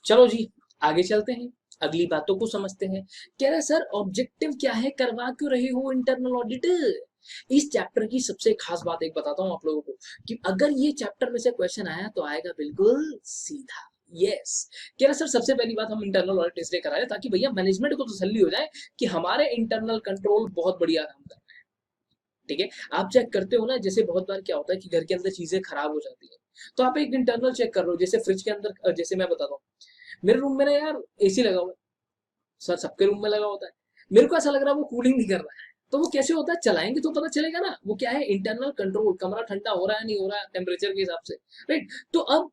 चलो जी आगे चलते हैं, अगली बातों को समझते हैं। कह रहा सर ऑब्जेक्टिव क्या है, करवा क्यों रहे हो इंटरनल ऑडिट? इस चैप्टर की सबसे खास बात एक बताता हूं आप लोगों को कि अगर ये चैप्टर में से क्वेश्चन आया तो आएगा बिल्कुल सीधा, यस। कह रहा सर सबसे पहली बात हम इंटरनल ऑडिट इसलिए करा रहे हैं ताकि भैया मैनेजमेंट को तसल्ली हो जाए कि हमारे इंटरनल कंट्रोल बहुत बढ़िया काम कर रहे हैं, ठीक है। आप चेक करते हो ना, जैसे बहुत बार क्या होता है कि घर के अंदर चीजें खराब हो जाती है तो आप एक इंटरनल चेक कर रहे हो, जैसे फ्रिज के अंदर, जैसे मैं बताता हूँ मेरे रूम में ना यार AC लगा हुआ है, सर सबके रूम में लगा होता है, मेरे को ऐसा लग रहा है वो कूलिंग नहीं कर रहा है, तो वो कैसे होता है, चलाएंगे तो पता चलेगा ना। वो क्या है, इंटरनल कंट्रोल, कमरा ठंडा हो रहा है नहीं हो रहा है टेम्परेचर के हिसाब से, राइट। तो अब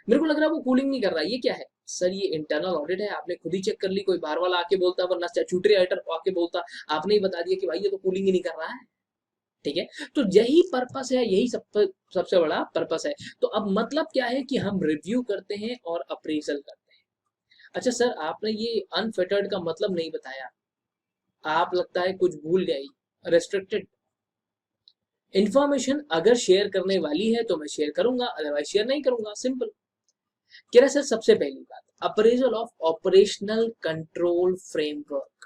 मेरे को लग रहा है वो कूलिंग नहीं कर रहा है, ये क्या है सर, ये इंटरनल ऑडिट है, आपने खुद ही चेक कर ली, कोई बाहर वाला आके बोलता, वरना स्टैट्यूटरी ऑडिटर आके बोलता, आपने ही बता दिया कि भाई ये तो कूलिंग ही नहीं कर रहा है, ठीक है। तो यही पर्पस है, यही सबसे बड़ा पर्पस है। तो अब मतलब क्या है कि हम रिव्यू करते हैं और अप्रेजल करते हैं। अच्छा सर आपने ये अनफिल्टर्ड का मतलब नहीं बताया, आप लगता है कुछ भूल गए। रेस्ट्रिक्टेड इंफॉर्मेशन अगर शेयर करने वाली है तो मैं शेयर करूंगा, अदरवाइज शेयर नहीं करूंगा, सिंपल। कह रहा सर सबसे पहली बात, appraisal of operational control framework.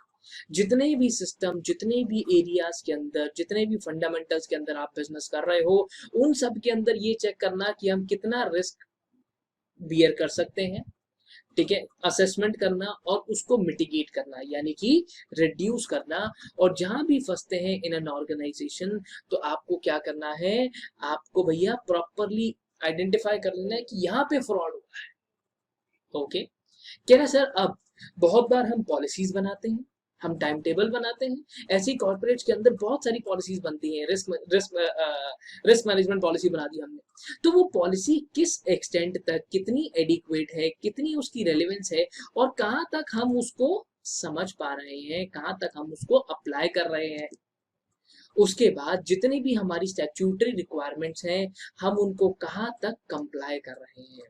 जितने भी सिस्टम, जितने भी एरियाज के अंदर, जितने भी फंडामेंटल्स के अंदर आप बिजनेस कर रहे हो, उन सब के अंदर ये चेक करना कि हम कितना रिस्क बियर कर सकते हैं, ठीक है, असेसमेंट करना और उसको मिटिगेट करना, यानी कि रिड्यूस करना। और जहां भी फंसते हैं इन एन ऑर्गेनाइजेशन, तो आपको क्या करना है, आपको भैया प्रॉपरली आइडेंटिफाई कर लेना है कि यहाँ पे फ्रॉड हुआ है। ओके, कह रहा सर अब बहुत बार हम पॉलिसीज बनाते हैं, हम टाइम टेबल बनाते हैं, ऐसी कॉर्पोरेट्स के अंदर बहुत सारी पॉलिसीज बनती हैं, risk risk risk management policy बना दी हमने, तो वो पॉलिसी किस एक्सटेंट तक कितनी एडिक्वेट है, कितनी उसकी रेलेवेंस है, और कहाँ तक हम उसको समझ पा रहे हैं, कहाँ तक हम उसको अप्लाई कर रहे हैं। उसके बाद जितनी भी हमारी स्टैट्यूटरी रिक्वायरमेंट्स हैं, हम उनको कहाँ तक कंप्लाई कर रहे हैं।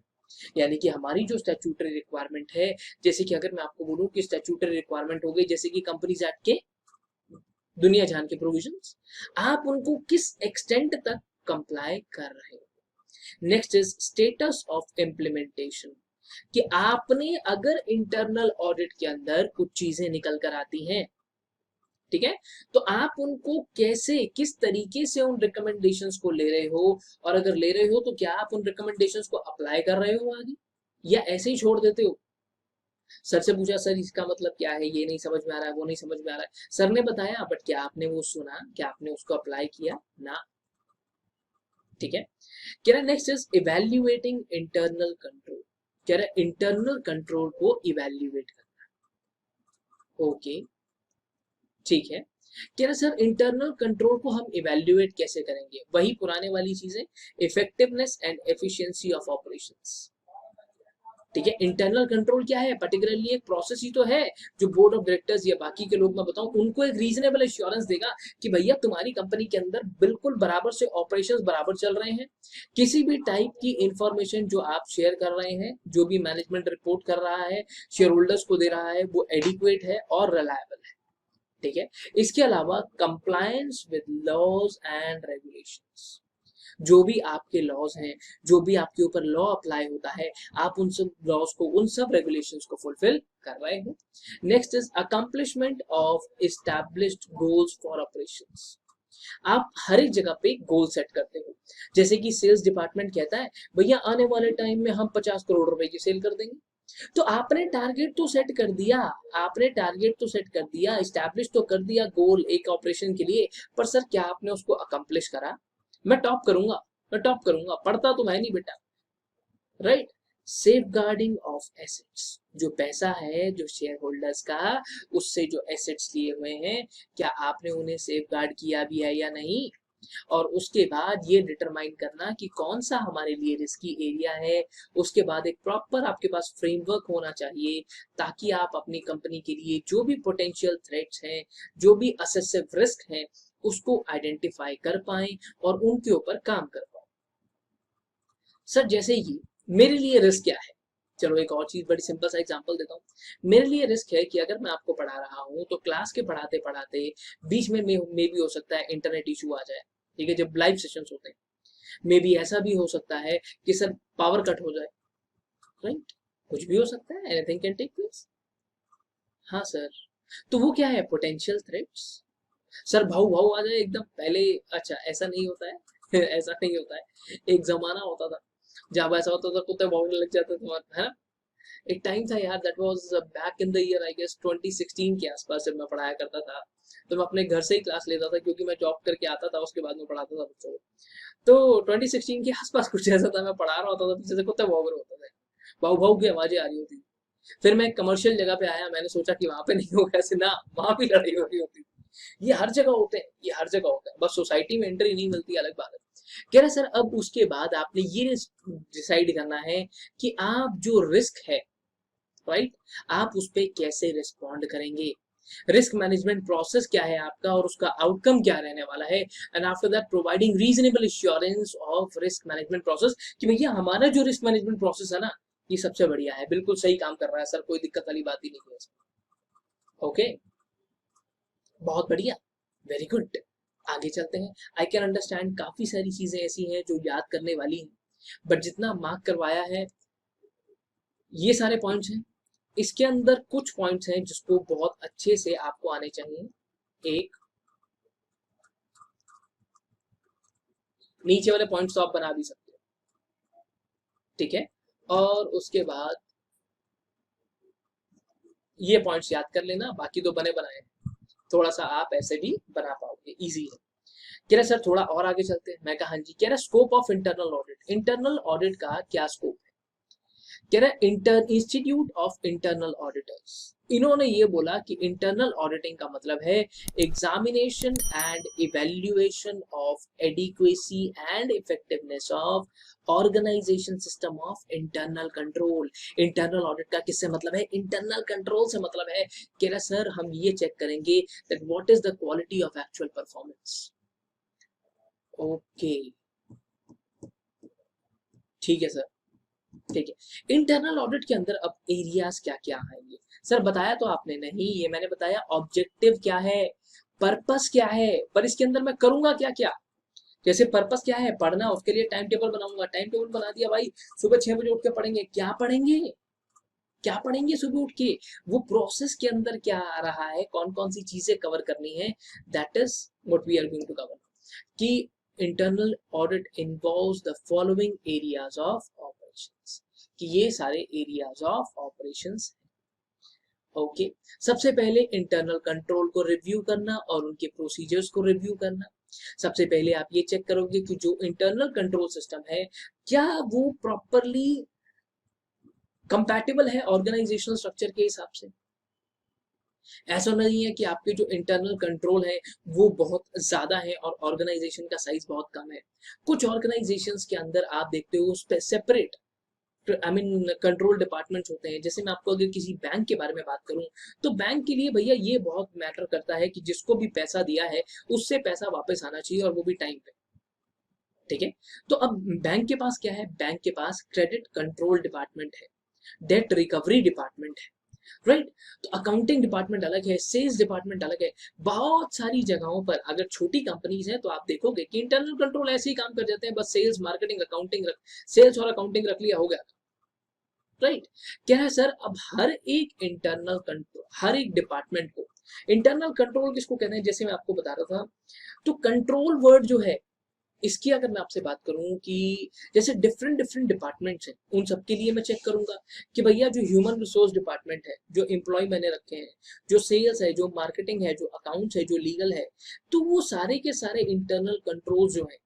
यानी कि हमारी जो स्टैट्यूटरी रिक्वायरमेंट है, जैसे कि अगर मैं आपको बोलूं कि स्टैट्यूटरी रिक्वायरमेंट हो गई जैसे कि कंपनीज एक्ट के दुनिया जहान के प्रोविजंस, आप उनको किस एक्सटेंट तक कंप्लाई कर रहे हो। Next is status of implementation, कि आपने अगर इंटरनल ऑडिट के अंदर कुछ चीजें निकल कर आती हैं, ठीक है, तो आप उनको कैसे, किस तरीके से उन रिकमेंडेशंस को ले रहे हो, और अगर ले रहे हो तो क्या आप उन रिकमेंडेशंस को अप्लाई कर रहे हो आगे, या ऐसे ही छोड़ देते हो। सर से पूछा सर इसका मतलब क्या है, ये नहीं समझ में आ रहा है, वो नहीं समझ में आ रहा है, सर ने बताया बट क्या आपने वो सुना, क्या आपने उसको अप्लाई किया ना, ठीक है। कह रहा next is evaluating internal control, कह रहा इंटरनल कंट्रोल को इवेल्युएट करना। ओके, ठीक है। कह रहा सर इंटरनल कंट्रोल को हम इवेल्युएट कैसे करेंगे, वही पुराने वाली चीजें, effectiveness and efficiency of operations, ठीक है। इंटरनल कंट्रोल क्या है, पर्टिकुलरली एक प्रोसेस ही तो है जो बोर्ड ऑफ डायरेक्टर्स या बाकी के लोग, मैं बताऊं, उनको एक रीजनेबल एश्योरेंस देगा कि भैया तुम्हारी कंपनी के अंदर बिल्कुल बराबर से ऑपरेशंस बराबर चल रहे हैं, किसी भी टाइप की इंफॉर्मेशन जो आप शेयर कर रहे हैं, जो भी मैनेजमेंट रिपोर्ट कर रहा है, शेयर होल्डर्स को दे रहा है, वो एडिक्वेट है और रिलायबल है, ठीक है। इसके अलावा compliance with laws and regulations, जो भी आपके लॉज हैं, जो भी आपके ऊपर लॉ अप्लाई होता है, आप उन सब लॉज को, उन सब रेगुलेशंस को फुलफिल कर रहे हो। Next is accomplishment of established goals for operations, आप हर एक जगह पे गोल सेट करते हो, जैसे कि सेल्स डिपार्टमेंट कहता है भैया आने वाले टाइम में हम 50 करोड़ रुपए की सेल कर देंगे, तो आपने टारगेट तो सेट कर दिया, आपने टारगेट तो सेट कर दिया, एस्टैब्लिश तो कर दिया गोल एक ऑपरेशन के लिए, पर सर क्या आपने उसको अकम्प्लिश करा। मैं टॉप करूंगा, मैं टॉप करूंगा, पढ़ता तो मैं नहीं बेटा, right. Safeguarding of assets, जो पैसा है जो शेयर होल्डर्स का, उससे जो एसेट्स लिए हुए हैं, क्या आपने उन्हें सेफ गार्ड किया भी है या नहीं। और उसके बाद ये डिटरमाइन करना कि कौन सा हमारे लिए रिस्की एरिया है। उसके बाद एक प्रॉपर आपके पास फ्रेमवर्क होना चाहिए, ताकि आप अपनी कंपनी के लिए जो भी पोटेंशियल थ्रेट्स हैं, जो भी असेसिव रिस्क हैं, उसको आइडेंटिफाई कर पाए और उनके ऊपर काम कर पाए। सर जैसे ये मेरे लिए रिस्क क्या है, चलो एक और चीज बड़ी सिंपल सा एग्जांपल देता हूँ। मेरे लिए रिस्क है कि अगर मैं आपको पढ़ा रहा हूँ तो क्लास के पढ़ाते पढ़ाते बीच में मे भी हो सकता है इंटरनेट इशू आ जाए, ठीक है, जब लाइव सेशंस होते हैं, मे बी ऐसा भी हो सकता है कि सर पावर कट हो जाए, राइट, कुछ भी हो सकता है, एनीथिंग कैन टेक प्लेस। हाँ सर, तो वो क्या है, पोटेंशियल थ्रेट्स। सर भाव भाव आ जाए एकदम पहले, अच्छा ऐसा नहीं होता है ऐसा नहीं होता है, एक जमाना होता था जब ऐसा होता था कुत्ते भौंकने लग जाते थे, है ना। एक टाइम था यार, that was back in the year I guess 2016 के आसपास, जब मैं पढ़ाया करता था, तो मैं अपने घर से ही क्लास लेता था क्योंकि मैं जॉब करके आता था, उसके बाद में पढ़ाता था बच्चों को। तो 2016 के आसपास कुछ ऐसा था, मैं पढ़ा रहा होता था, पीछे से कुत्ते भौंक रहे होते थे, भाव भाव की आवाजें आ रही होती थी। फिर मैं एक कमर्शियल जगह पे आया, मैंने सोचा कि वहां पे नहीं होगा ऐसे ना, वहां भी लड़ाई हो रही होती थी। ये हर जगह होते हैं, ये हर जगह होता है, बस सोसाइटी में एंट्री नहीं मिलती, अलग बात है। कह रहा सर अब उसके बाद आपने ये डिसाइड करना है कि आप जो रिस्क है, राइट, आप उस पर कैसे रिस्पॉन्ड करेंगे, रिस्क मैनेजमेंट प्रोसेस क्या है आपका और उसका आउटकम क्या रहने वाला है। And after that providing reasonable assurance of risk management process, कि भैया हमारा जो रिस्क मैनेजमेंट प्रोसेस है ना, ये सबसे बढ़िया है, बिल्कुल सही काम कर रहा है सर, कोई दिक्कत वाली बात ही नहीं है इसमें। ओके, बहुत बढ़िया, वेरी गुड। आगे चलते हैं। आई कैन अंडरस्टैंड काफी सारी चीजें ऐसी हैं जो याद करने वाली हैं, बट जितना मार्क करवाया है ये सारे पॉइंट्स हैं, इसके अंदर कुछ पॉइंट्स हैं जिसको बहुत अच्छे से आपको आने चाहिए। एक, नीचे वाले पॉइंट्स तो आप बना भी सकते हो, ठीक है, और उसके बाद ये पॉइंट्स याद कर लेना, बाकी तो बने बनाए हैं। थोड़ा सा आप ऐसे भी बना पाओगे, इजी है। कह रहे सर थोड़ा और आगे चलते हैं। मैं कहा हाँ जी। कह रहे scope of internal audit, internal audit का क्या स्कोप है। कह रहे इंस्टीट्यूट ऑफ इंटरनल ऑडिटर्स, इन्होंने ये बोला कि इंटरनल ऑडिटिंग का मतलब है examination and evaluation of adequacy and effectiveness of organisation system of internal control. Internal audit का किससे मतलब है, इंटरनल कंट्रोल से मतलब है। कह रहा सर हम ये चेक करेंगे that what is the quality of actual performance. Okay, ठीक है सर, ठीक है। इंटरनल ऑडिट के अंदर अब एरियाज क्या क्या आएंगे। सर बताया तो आपने नहीं, ये मैंने बताया ऑब्जेक्टिव क्या है, पर्पस क्या है, पर इसके अंदर मैं करूंगा क्या क्या। जैसे पर्पस क्या है, पढ़ना, उसके लिए टाइम टेबल बनाऊंगा, टाइम टेबल बना दिया भाई, सुबह 6 बजे उठ के पढ़ेंगे। क्या पढ़ेंगे, क्या पढ़ेंगे सुबह उठ के, वो प्रोसेस के अंदर क्या आ रहा है, कौन कौन सी चीजें कवर करनी है, that is what we are going to cover. कि internal audit involves the following areas of operations, कि ये सारे एरियाज ऑफ ऑपरेशंस। ओके, सबसे पहले इंटरनल कंट्रोल को रिव्यू करना और उनके प्रोसीजर्स को रिव्यू करना। सबसे पहले आप ये चेक करोगे कि जो इंटरनल कंट्रोल सिस्टम है क्या वो प्रॉपरली कंपैटिबल है ऑर्गेनाइजेशनल स्ट्रक्चर के हिसाब से। ऐसा नहीं है कि आपके जो इंटरनल कंट्रोल है वो बहुत ज्यादा है और ऑर्गेनाइजेशन का साइज बहुत कम है। कुछ ऑर्गेनाइजेशंस के अंदर आप देखते हो separate I mean control departments होते हैं। जैसे मैं आपको अगर किसी बैंक के बारे में बात करूं तो बैंक के लिए भैया ये बहुत मैटर करता है कि जिसको भी पैसा दिया है उससे पैसा वापस आना चाहिए और वो भी टाइम पे, ठीक है। तो अब बैंक के पास क्या है, बैंक के पास क्रेडिट कंट्रोल डिपार्टमेंट है, डेट रिकवरी डिपार्टमेंट है, राइट। तो अकाउंटिंग डिपार्टमेंट अलग है, सेल्स डिपार्टमेंट अलग है। बहुत सारी जगहों पर अगर छोटी कंपनीज हैं तो आप देखोगे कि इंटरनल कंट्रोल ऐसे ही काम कर जाते हैं, बस सेल्स मार्केटिंग अकाउंटिंग रख, सेल्स और अकाउंटिंग रख लिया, हो गया, राइट। क्या है सर, अब हर एक इंटरनल कंट्रोल, हर एक डिपार्टमेंट को इंटरनल कंट्रोल किसको कहते हैं, जैसे मैं आपको बता रहा था। तो कंट्रोल वर्ड जो है इसकी अगर मैं आपसे बात करूं कि जैसे डिफरेंट डिफरेंट डिपार्टमेंट्स हैं, उन सबके लिए मैं चेक करूंगा कि भैया जो ह्यूमन रिसोर्स डिपार्टमेंट है, जो एम्प्लॉय मैंने रखे हैं, जो सेल्स है, जो मार्केटिंग है, जो अकाउंट्स है, जो लीगल है, तो वो सारे के सारे इंटरनल कंट्रोल जो है,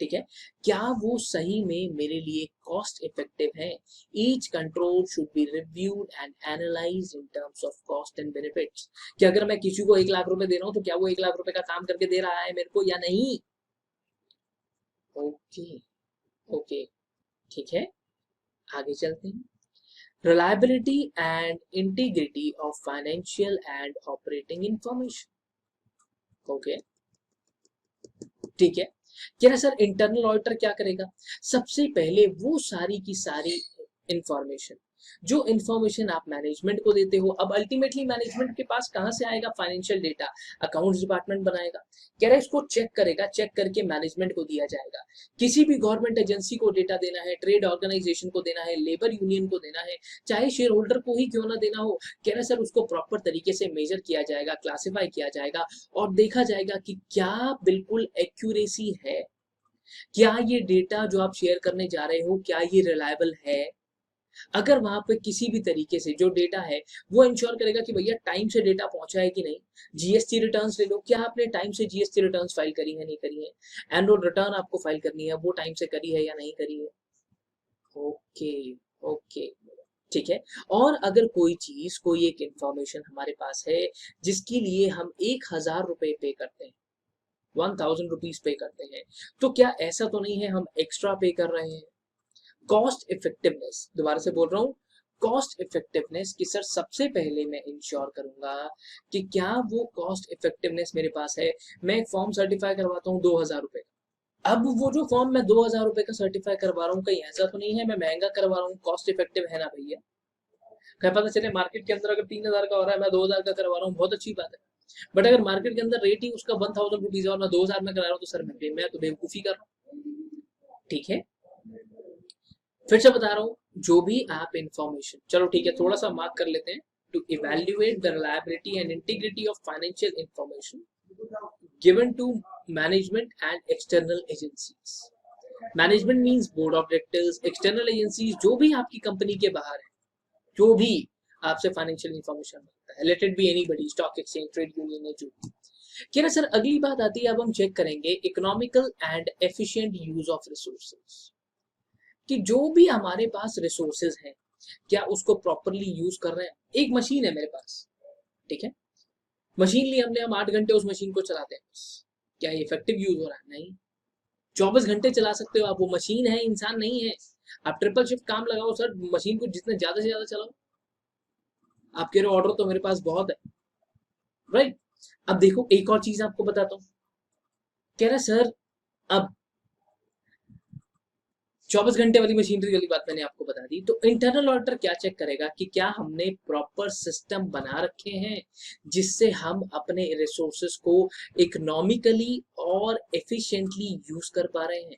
ठीक है, क्या वो सही में मेरे लिए कॉस्ट इफेक्टिव है। Each control should be reviewed and analysed in terms of cost and benefits, कि अगर मैं किसी को 1 लाख रुपए दे रहा हूं तो क्या वो 1 लाख रुपए का काम करके दे रहा है मेरे को या नहीं। ओके, ओके, ठीक है, आगे चलते हैं। Reliability and integrity of financial and operating information. Okay, ठीक है। क्या सर इंटरनल ऑडिटर क्या करेगा, सबसे पहले वो सारी की सारी इंफॉर्मेशन, जो इंफॉर्मेशन आप मैनेजमेंट को देते हो, अब अल्टीमेटली मैनेजमेंट के पास कहां से आएगा, फाइनेंशियल डेटा अकाउंट्स डिपार्टमेंट बनाएगा। कह रहा है इसको चेक करेगा, चेक करके मैनेजमेंट को दिया जाएगा। किसी भी गवर्नमेंट एजेंसी को डेटा देना है, ट्रेड ऑर्गेनाइजेशन को देना है, लेबर यूनियन को देना है, चाहे शेयर होल्डर को ही क्यों ना देना हो, कह रहा है सर उसको प्रॉपर तरीके से मेजर किया जाएगा, क्लासिफाई किया जाएगा और देखा जाएगा कि क्या बिल्कुल एक्यूरेसी है, क्या ये डेटा जो आप शेयर करने जा रहे हो क्या ये रिलायबल है। अगर वहां पे किसी भी तरीके से जो डेटा है वो इंश्योर करेगा कि भैया टाइम से डेटा पहुंचा है कि नहीं। जीएसटी रिटर्न्स ले लो, क्या आपने टाइम से जीएसटी रिटर्न्स फाइल करी है, नहीं करी है। एनुअल रिटर्न आपको फाइल करनी है, वो टाइम से करी है या नहीं करी है। ओके, ओके, ठीक है। और अगर कोई चीज, कोई एक इंफॉर्मेशन हमारे पास है जिसके लिए हम 1,000 रुपए पे करते हैं, 1,000 रुपीज पे करते हैं, तो क्या ऐसा तो नहीं है हम एक्स्ट्रा पे कर रहे हैं। कॉस्ट इफेक्टिवनेस, दोबारा से बोल रहा हूं, कॉस्ट इफेक्टिवनेस की सर सबसे पहले मैं इंश्योर करूंगा कि क्या वो कॉस्ट इफेक्टिवनेस मेरे पास है। मैं एक फॉर्म सर्टिफाई करवाता हूँ 2,000 रुपए, अब वो जो फॉर्म मैं 2,000 रुपए का सर्टिफाई करवा रहा हूँ कहीं ऐसा तो नहीं है मैं महंगा करवा रहा हूँ, कॉस्ट इफेक्टिव है ना भैया। क्या पता चले मार्केट के अंदर अगर 3,000 का हो रहा है, मैं 2,000 का करवा रहा हूँ, बहुत अच्छी बात है। बट अगर मार्केट के अंदर रेट ही उसका 1,000 रुपीज है और मैं 2,000 में करा रहा हूँ, तो सर मैं तो बेवकूफी कर रहा हूँ, ठीक है। फिर से बता रहा हूँ, जो भी आप इंफॉर्मेशन, चलो ठीक है थोड़ा सा मार्क कर लेते हैं, to evaluate the reliability and integrity of financial information given to management and external agencies. Management means board of directors, external agencies जो भी आपकी कंपनी के बाहर है, जो भी आपसे फाइनेंशियल इंफॉर्मेशन मांगता है, let it be anybody, stock exchange, trade union है, जो भी। क्या ना सर, अगली बात आती है, अब हम चेक करेंगे economical and efficient use of resources, कि जो भी हमारे पास रिसोर्सेज हैं क्या उसको प्रॉपरली यूज कर रहे हैं। एक मशीन है मेरे पास, ठीक है, मशीन ली हमने, हम 8 घंटे उस मशीन को चलाते हैं, क्या इफेक्टिव यूज हो रहा है? नहीं। 24 घंटे चला सकते हो आप, वो मशीन है, इंसान नहीं है। आप ट्रिपल शिफ्ट काम लगाओ सर, मशीन को जितने ज्यादा से ज्यादा चलाओ। आप कह रहे हो ऑर्डर तो मेरे पास बहुत है, राइट। अब देखो एक और चीज आपको बताता हूँ, कह रहा सर अब 24 घंटे वाली मशीनरी वाली बात मैंने आपको बता दी, तो इंटरनल ऑडिटर क्या चेक करेगा कि क्या हमने प्रॉपर सिस्टम बना रखे हैं जिससे हम अपने रिसोर्सेस को इकोनॉमिकली और एफिशिएंटली यूज कर पा रहे हैं,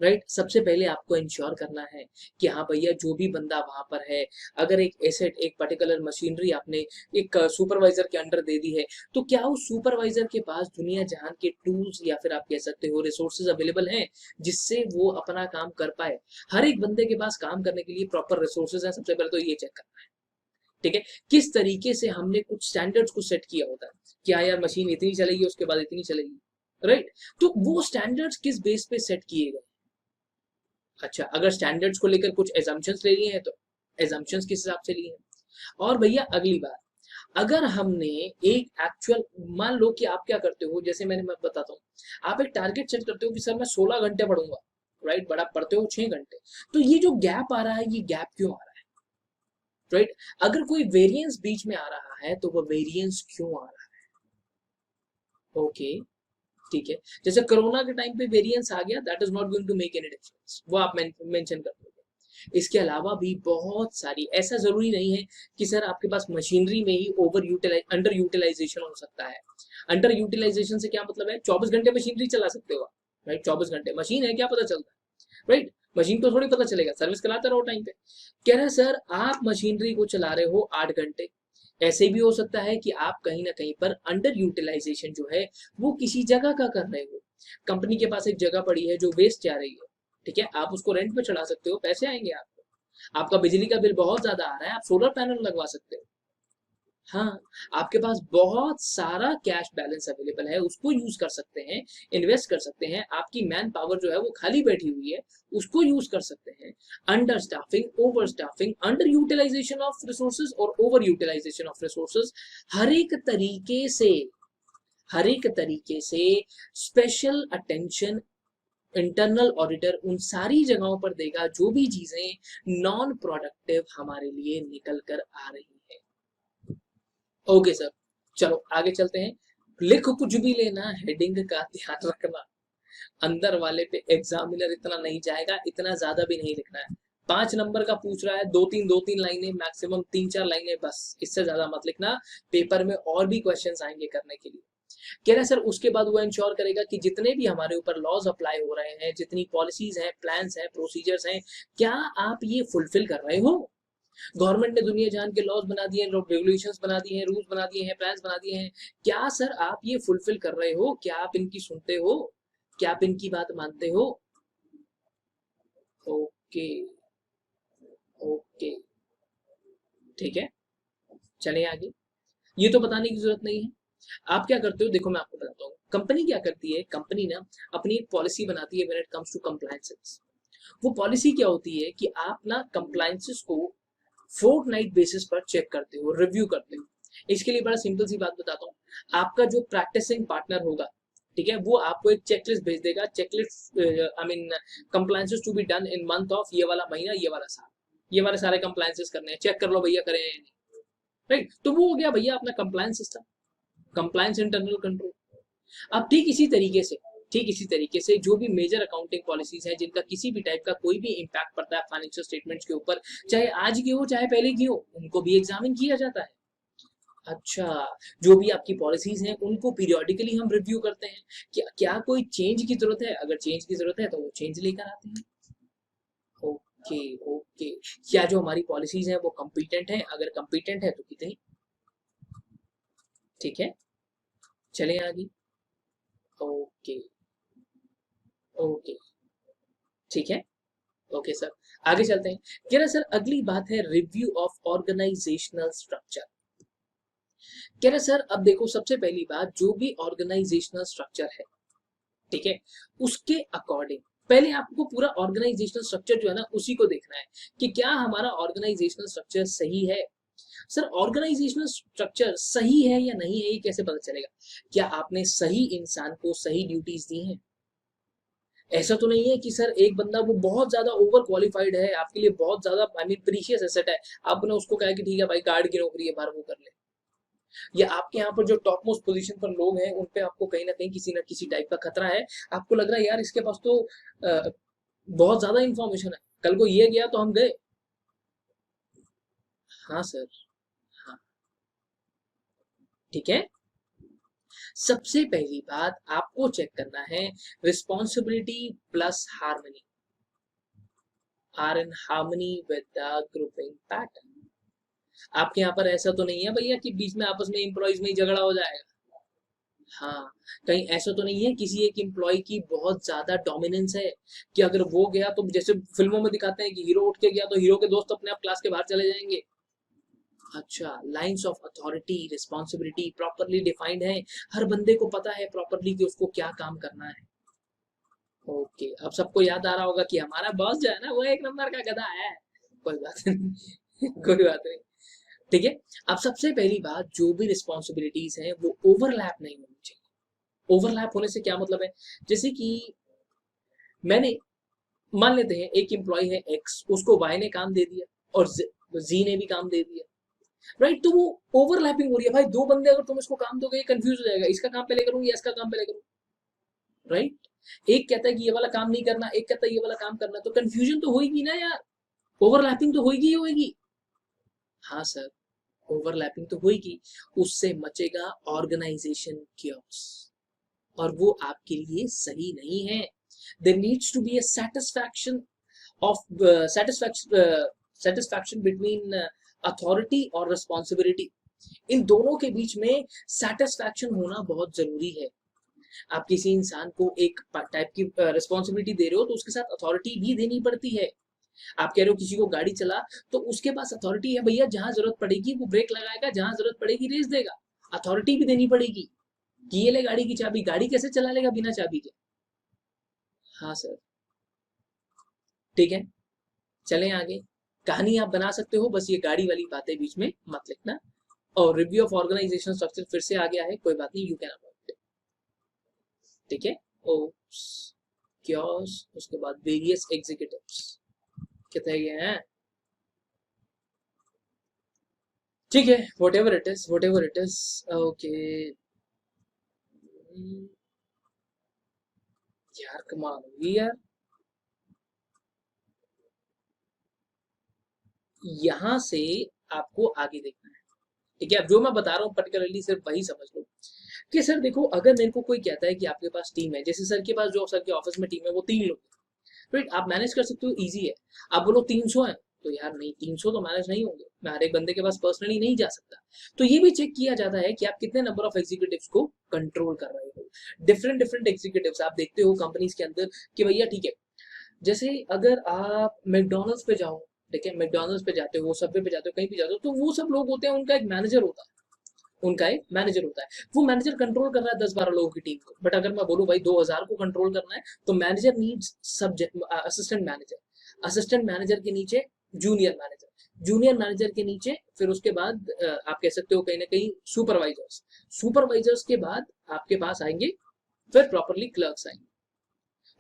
राइट। सबसे पहले आपको इंश्योर करना है कि हाँ भैया जो भी बंदा वहां पर है, अगर एक एसेट, एक पर्टिकुलर मशीनरी आपने एक सुपरवाइजर के अंडर दे दी है, तो क्या उस सुपरवाइजर के पास दुनिया जहान के टूल्स या फिर आप कह सकते हो रिसोर्सेज अवेलेबल हैं जिससे वो अपना काम कर पाए। हर एक बंदे के पास काम करने के लिए प्रॉपर रिसोर्सेज है, सबसे पहले तो ये चेक करना है, ठीक है। किस तरीके से हमने कुछ स्टैंडर्ड्स को सेट किया होता है, क्या यार मशीन इतनी चलेगी उसके बाद इतनी चलेगी, राइट। तो वो स्टैंडर्ड्स किस बेस पे सेट किए गए। अच्छा, अगर स्टैंडर्ड्स को लेकर कुछ एजम्पशंस ले लिए हैं तो एजम्पशंस किस हिसाब से लिए हैं। और भैया अगली बात, अगर हमने एक एक्चुअल, मान लो कि आप क्या करते हो, जैसे मैं बताता हूँ, आप एक टारगेट सेट करते हो कि सर मैं 16 घंटे पढ़ूंगा, राइट, बट आप पढ़ते हो 6 घंटे, तो ये जो गैप आ रहा है, ये गैप क्यों आ रहा है, राइट। अगर कोई वेरिएंस बीच में आ रहा है तो वो वेरिएंस क्यों आ रहा है, ओके, ठीक है। जैसे कोरोना के टाइम पे वेरिएंस आ गया, that is not going to make any difference, वो आप मेंशन कर दोगे। इसके अलावा भी बहुत सारी, ऐसा जरूरी नहीं है कि सर आपके पास मशीनरी में ही अंडर यूटिलाइजेशन हो सकता है। अंडर यूटिलाइजेशन से क्या मतलब है, 24 घंटे मशीनरी चला सकते हो आप, राइट, 24 घंटे मशीन है, क्या पता चलता है, राइट। मशीन को थोड़ी पता चलेगा, सर्विस कराते रहो टाइम पे। कह रहे हैं सर आप मशीनरी को चला रहे हो 8 घंटे, ऐसे भी हो सकता है कि आप कहीं ना कहीं पर अंडर यूटिलाइजेशन जो है वो किसी जगह का कर रहे हो। कंपनी के पास एक जगह पड़ी है जो वेस्ट जा रही है, ठीक है, आप उसको रेंट पे चढ़ा सकते हो, पैसे आएंगे आपको। आपका बिजली का बिल बहुत ज्यादा आ रहा है, आप सोलर पैनल लगवा सकते हो। हाँ, आपके पास बहुत सारा कैश बैलेंस अवेलेबल है, उसको यूज कर सकते हैं, इन्वेस्ट कर सकते हैं। आपकी मैन पावर जो है वो खाली बैठी हुई है, उसको यूज कर सकते हैं। Understaffing, overstaffing, underutilisation of resources और ओवर यूटिलाइजेशन ऑफ रिसोर्सेज, हर एक तरीके से, हर एक तरीके से स्पेशल अटेंशन इंटरनल ऑडिटर उन सारी जगहों पर देगा जो भी चीजें नॉन प्रोडक्टिव हमारे लिए निकल कर आ रही है। ओके सर, चलो आगे चलते हैं। लिख कुछ भी लेना, हेडिंग का ध्यान रखना, अंदर वाले पे एग्जामिनर इतना नहीं जाएगा, इतना ज्यादा भी नहीं लिखना है। 5 नंबर का पूछ रहा है, दो तीन लाइनें, मैक्सिमम 3-4 लाइनें, बस इससे ज्यादा मत लिखना। पेपर में और भी क्वेश्चंस आएंगे करने के लिए। कह रहा है सर उसके बाद वो इंश्योर करेगा कि जितने भी हमारे ऊपर लॉज अप्लाई हो रहे हैं, जितनी पॉलिसीज हैं, प्लान्स हैं, प्रोसीजर्स हैं, क्या आप ये फुलफिल कर रहे हो। गवर्नमेंट ने दुनिया जान के लॉज बना दिए, रेगुलेशंस बना दिए हैं, रूल्स बना दिए हैं, प्लान्स बना दिए हैं, क्या सर आप ये फुलफिल कर रहे हो, क्या आप इनकी सुनते हो, क्या आप इनकी बात मानते हो। ओके, ओके, ठीक है, चले आगे। ये तो बताने की जरूरत नहीं है। आप क्या करते हो, देखो मैं आपको बताता हूँ, कंपनी क्या करती है, कंपनी ना अपनी एक पॉलिसी बनाती है when it comes to compliances. वो पॉलिसी क्या होती है कि आप ना कंप्लायंसेस को फोर्टनाइट बेसिस पर चेक करते हो, रिव्यू करते हो। इसके लिए बड़ा सिंपल सी बात बताता हूँ, आपका जो प्रैक्टिसिंग पार्टनर होगा, ठीक है, वो आपको एक चेकलिस्ट भेज देगा, checklist I mean compliances to be done in month of, ये वाला महीना, ये वाला साल, ये वाले सारे कंप्लायंसेस करने हैं, चेक कर लो भैया करें, राइट। तो वो हो गया भैया अपना compliance system, compliance internal control. अब ठीक इसी तरीके से जो भी मेजर अकाउंटिंग पॉलिसीज हैं जिनका किसी भी टाइप का कोई भी इंपैक्ट पड़ता है फाइनेंशियल स्टेटमेंट्स के ऊपर, चाहे आज की हो चाहे पहले की हो, उनको भी एग्जामिन किया जाता है। अच्छा, जो भी आपकी पॉलिसीज हैं उनको पीरियोडिकली हम रिव्यू करते हैं, क्या क्या कोई चेंज की जरूरत है, अगर चेंज की जरूरत है तो वो चेंज लेकर आते हैं। ओके ओके, क्या जो हमारी पॉलिसीज हैं वो कम्पिटेंट हैं? अगर कम्पिटेंट है तो कितनी? ठीक है, चलें आगे। ओके ओके, ठीक है, ओके सर, आगे चलते हैं। कह रहा सर अगली बात है रिव्यू ऑफ ऑर्गेनाइजेशनल स्ट्रक्चर। कह रहा सर अब देखो, सबसे पहली बात, जो भी ऑर्गेनाइजेशनल स्ट्रक्चर है, ठीक है, उसके अकॉर्डिंग पहले आपको पूरा ऑर्गेनाइजेशनल स्ट्रक्चर जो है ना उसी को देखना है कि क्या हमारा ऑर्गेनाइजेशनल स्ट्रक्चर सही है। सर ऑर्गेनाइजेशनल स्ट्रक्चर सही है या नहीं है ये कैसे पता चलेगा? क्या आपने सही इंसान को सही ड्यूटीज दी हैं? ऐसा तो नहीं है कि सर एक बंदा वो बहुत ज्यादा ओवर क्वालिफाइड है, आपके लिए बहुत ज्यादा आई मीन प्रीशियस एसेट है, आपने उसको कहा कि ठीक है भाई गार्ड की नौकरी है, बाहर वो कर ले। या आपके यहाँ पर जो टॉप मोस्ट पोजीशन पर लोग हैं उन पे आपको कहीं ना किसी टाइप का खतरा है, आपको लग रहा है यार इसके पास तो बहुत ज्यादा इंफॉर्मेशन है, कल को ये गया तो हम गए। हाँ सर, हाँ, ठीक है। सबसे पहली बात आपको चेक करना है responsibility plus harmony, are in harmony with the grouping pattern. आपके यहाँ पर ऐसा तो नहीं है भैया कि बीच में आपस में एम्प्लॉयज में ही झगड़ा हो जाएगा? हाँ, कहीं ऐसा तो नहीं है किसी एक एम्प्लॉय की बहुत ज्यादा डोमिनेंस है कि अगर वो गया तो जैसे फिल्मों में दिखाते हैं कि हीरो उठ के गया तो हीरो के दोस्त अपने आप क्लास के बाहर चले जाएंगे। अच्छा, lines of authority responsibility properly defined है, हर बंदे को पता है प्रॉपरली कि उसको क्या काम करना है। ओके, अब सबको याद आ रहा होगा कि हमारा बॉस जो है ना वो एक नंबर का गधा है। कोई बात नहीं कोई बात नहीं, ठीक है। अब सबसे पहली बात, जो भी रिस्पॉन्सिबिलिटीज हैं वो ओवरलैप नहीं होनी चाहिए। ओवरलैप होने से क्या मतलब है? जैसे कि मैंने, मान लेते हैं एक एम्प्लॉय है एक्स, उसको वाई ने काम दे दिया और जी ने भी काम दे दिया, राइट? तो वो ओवरलैपिंग हो रही है भाई, दो बंदे अगर तुम इसको काम दोगे ये कंफ्यूज हो जाएगा, इसका काम पहले करूँ या इसका काम पहले करूँ, राइट? एक कहता है कि ये वाला काम नहीं करना, एक कहता है ये वाला काम करना, तो कंफ्यूजन तो होगी ना यार, ओवरलैपिंग तो होगी ही होगी। हाँ सर, ओवरलैपिंग तो होगी, उससे मचेगा ऑर्गेनाइजेशन chaos और वो आपके लिए सही नहीं है। There needs to be a satisfaction of satisfaction between authority और रिस्पॉन्सिबिलिटी, इन दोनों के बीच में सेटिस्फैक्शन होना बहुत जरूरी है। आप किसी इंसान को एक टाइप की रिस्पॉन्सिबिलिटी दे रहे हो तो उसके साथ अथॉरिटी भी देनी पड़ती है। आप कह रहे हो किसी को गाड़ी चला, तो उसके पास अथॉरिटी है भैया, जहां जरूरत पड़ेगी वो ब्रेक लगाएगा, जहां जरूरत पड़ेगी रेस देगा, अथॉरिटी भी देनी पड़ेगी कि ये ले गाड़ी की चाबी, गाड़ी कैसे चला लेगा बिना चाबी के? हाँ सर, ठीक है, चलें आगे। कहानी आप बना सकते हो, बस ये गाड़ी वाली बातें बीच में मत लिखना। और रिव्यू ऑफ ऑर्गेनाइजेशन स्ट्रक्चर फिर से आ गया है, कोई बात नहीं, यू कैन अवॉइड, ठीक है। ओप्स, क्योस, उसके बाद वेरियस एग्जीक्यूटिव्स कितने गए हैं, ठीक है, what ever it is, what ever it is, okay. यार कमाल होगी यार, यहां से आपको आगे देखना है, ठीक है। अब जो मैं बता रहा हूँ पर्टिकुलरली सिर्फ वही समझ लो कि सर देखो, अगर मेरे को कोई कहता है कि आपके पास टीम है, जैसे सर के पास जो सर के ऑफिस में टीम है वो 3 लोग, राइट? आप मैनेज कर सकते हो, इजी है। आप बोलो 300 है, तो यार नहीं, 300 तो मैनेज नहीं होंगे, मैं हर एक बंदे के पास पर्सनली नहीं जा सकता। तो ये भी चेक किया जाता है कि आप कितने नंबर ऑफ एग्जीक्यूटिव्स को कंट्रोल कर रहे हो। डिफरेंट डिफरेंट एग्जीक्यूटिव्स आप देखते हो कंपनीज के अंदर कि भैया ठीक है, जैसे अगर आप मैकडोनल्ड्स पे जाओ, ठीक है, मैकडोनल्ड्स पे जाते हो, सबवे पे जाते हो, कहीं भी जाते हो, तो वो सब लोग होते हैं, उनका एक मैनेजर होता है, उनका एक मैनेजर होता है, वो मैनेजर कंट्रोल कर रहा है 10-12 लोगों की टीम को। बट अगर मैं बोलूं भाई 2000 को कंट्रोल करना है, तो manager needs subject assistant manager, assistant manager के नीचे जूनियर मैनेजर, जूनियर मैनेजर के नीचे फिर उसके बाद आप कह सकते हो कहीं ना कहीं सुपरवाइजर्स, सुपरवाइजर्स के बाद आपके पास आएंगे फिर प्रॉपरली क्लर्क्स आएंगे,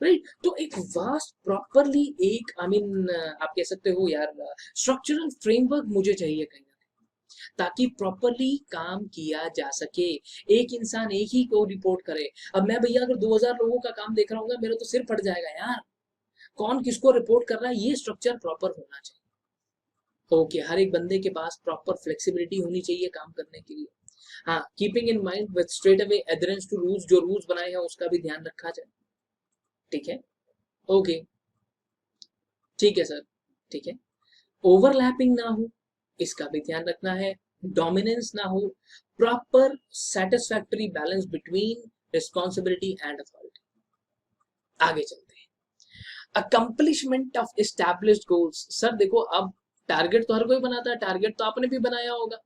राइट? तो एक वास्ट प्रॉपरली एक आई मीन आप कह सकते हो यार स्ट्रक्चरल फ्रेमवर्क मुझे चाहिए कहीं ना कहीं, ताकि प्रॉपरली काम किया जा सके, एक इंसान एक ही को रिपोर्ट करे। अब मैं भैया अगर 2000 लोगों का काम देख रहा हूँ, मेरा तो सिर फट जाएगा यार, कौन किसको रिपोर्ट कर रहा है, ये स्ट्रक्चर प्रॉपर होना चाहिए। ओके, हर एक बंदे के पास प्रॉपर फ्लेक्सिबिलिटी होनी चाहिए काम करने के लिए। हाँ, keeping in mind with straight away adherence to rules, जो रूल्स बनाए हैं उसका भी ध्यान रखा जाए, ठीक है। ओके, ठीक है सर, ठीक है, ओवरलैपिंग ना हो, इसका भी ध्यान रखना है, डोमिनेंस ना हो, proper satisfactory balance between responsibility and authority. आगे चलते हैं, accomplishment of established goals. Sir देखो, अब टारगेट तो हर कोई बनाता है, टारगेट तो आपने भी बनाया होगा,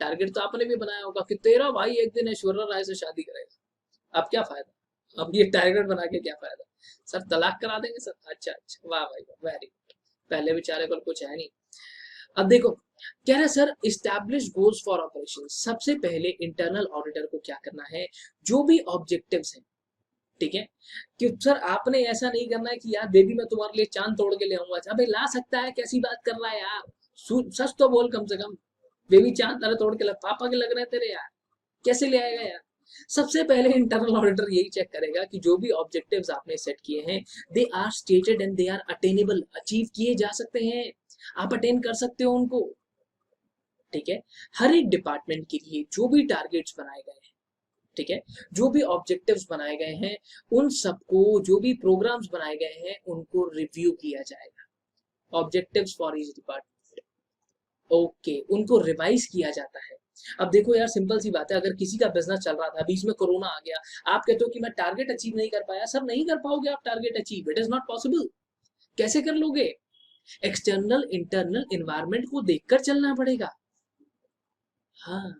टारगेट तो आपने भी बनाया होगा कि तेरा भाई एक दिन ऐश्वर्या राय से शादी करेगा। अब क्या फायदा, अब ये टारगेट बना के क्या फायदा, सर तलाक करा देंगे सर। अच्छा अच्छा, वाह भाई वाह, वेरी गुड, पहले बेचारे को कुछ है नहीं। अब देखो, कह रहा है sir establish goals for operation. सबसे पहले इंटरनल ऑडिटर को क्या करना है, जो भी ऑब्जेक्टिव्स हैं, ठीक है, कि सर आपने ऐसा नहीं करना है कि यार बेबी मैं तुम्हारे लिए चांद तोड़ के ले आऊंगा। अबे ला सकता है, कैसी बात कर रहा है यार, सच तो बोल कम से कम। बेबी चांद तारे तोड़ के पापा के लग रहे हैं तेरे यार, कैसे ले आएगा यार। सबसे पहले इंटरनल ऑडिटर यही चेक करेगा कि जो भी ऑब्जेक्टिव्स आपने सेट किए हैं, they are stated and they are attainable, achieve किए जा सकते हैं, आप अटेन कर सकते हो उनको। ठीक है, हर एक डिपार्टमेंट के लिए जो भी टारगेट्स बनाए गए हैं, ठीक है, जो भी ऑब्जेक्टिव्स बनाए गए हैं, उन सबको, जो भी प्रोग्राम्स बनाए गए हैं, उनको रिव्यू किया जाएगा। Objectives for each department, okay, उनको रिवाइज किया जाता है। अब देखो यार, सिंपल सी बात है, अगर किसी का बिजनेस चल रहा था, बीच में कोरोना आ गया, आप कहते हो कि मैं टारगेट अचीव नहीं कर पाया, सर नहीं कर पाओगे आप target achieve, it is not possible. कैसे कर लोगे, एक्सटर्नल इंटरनल एनवायरनमेंट को देखकर चलना पड़ेगा। हाँ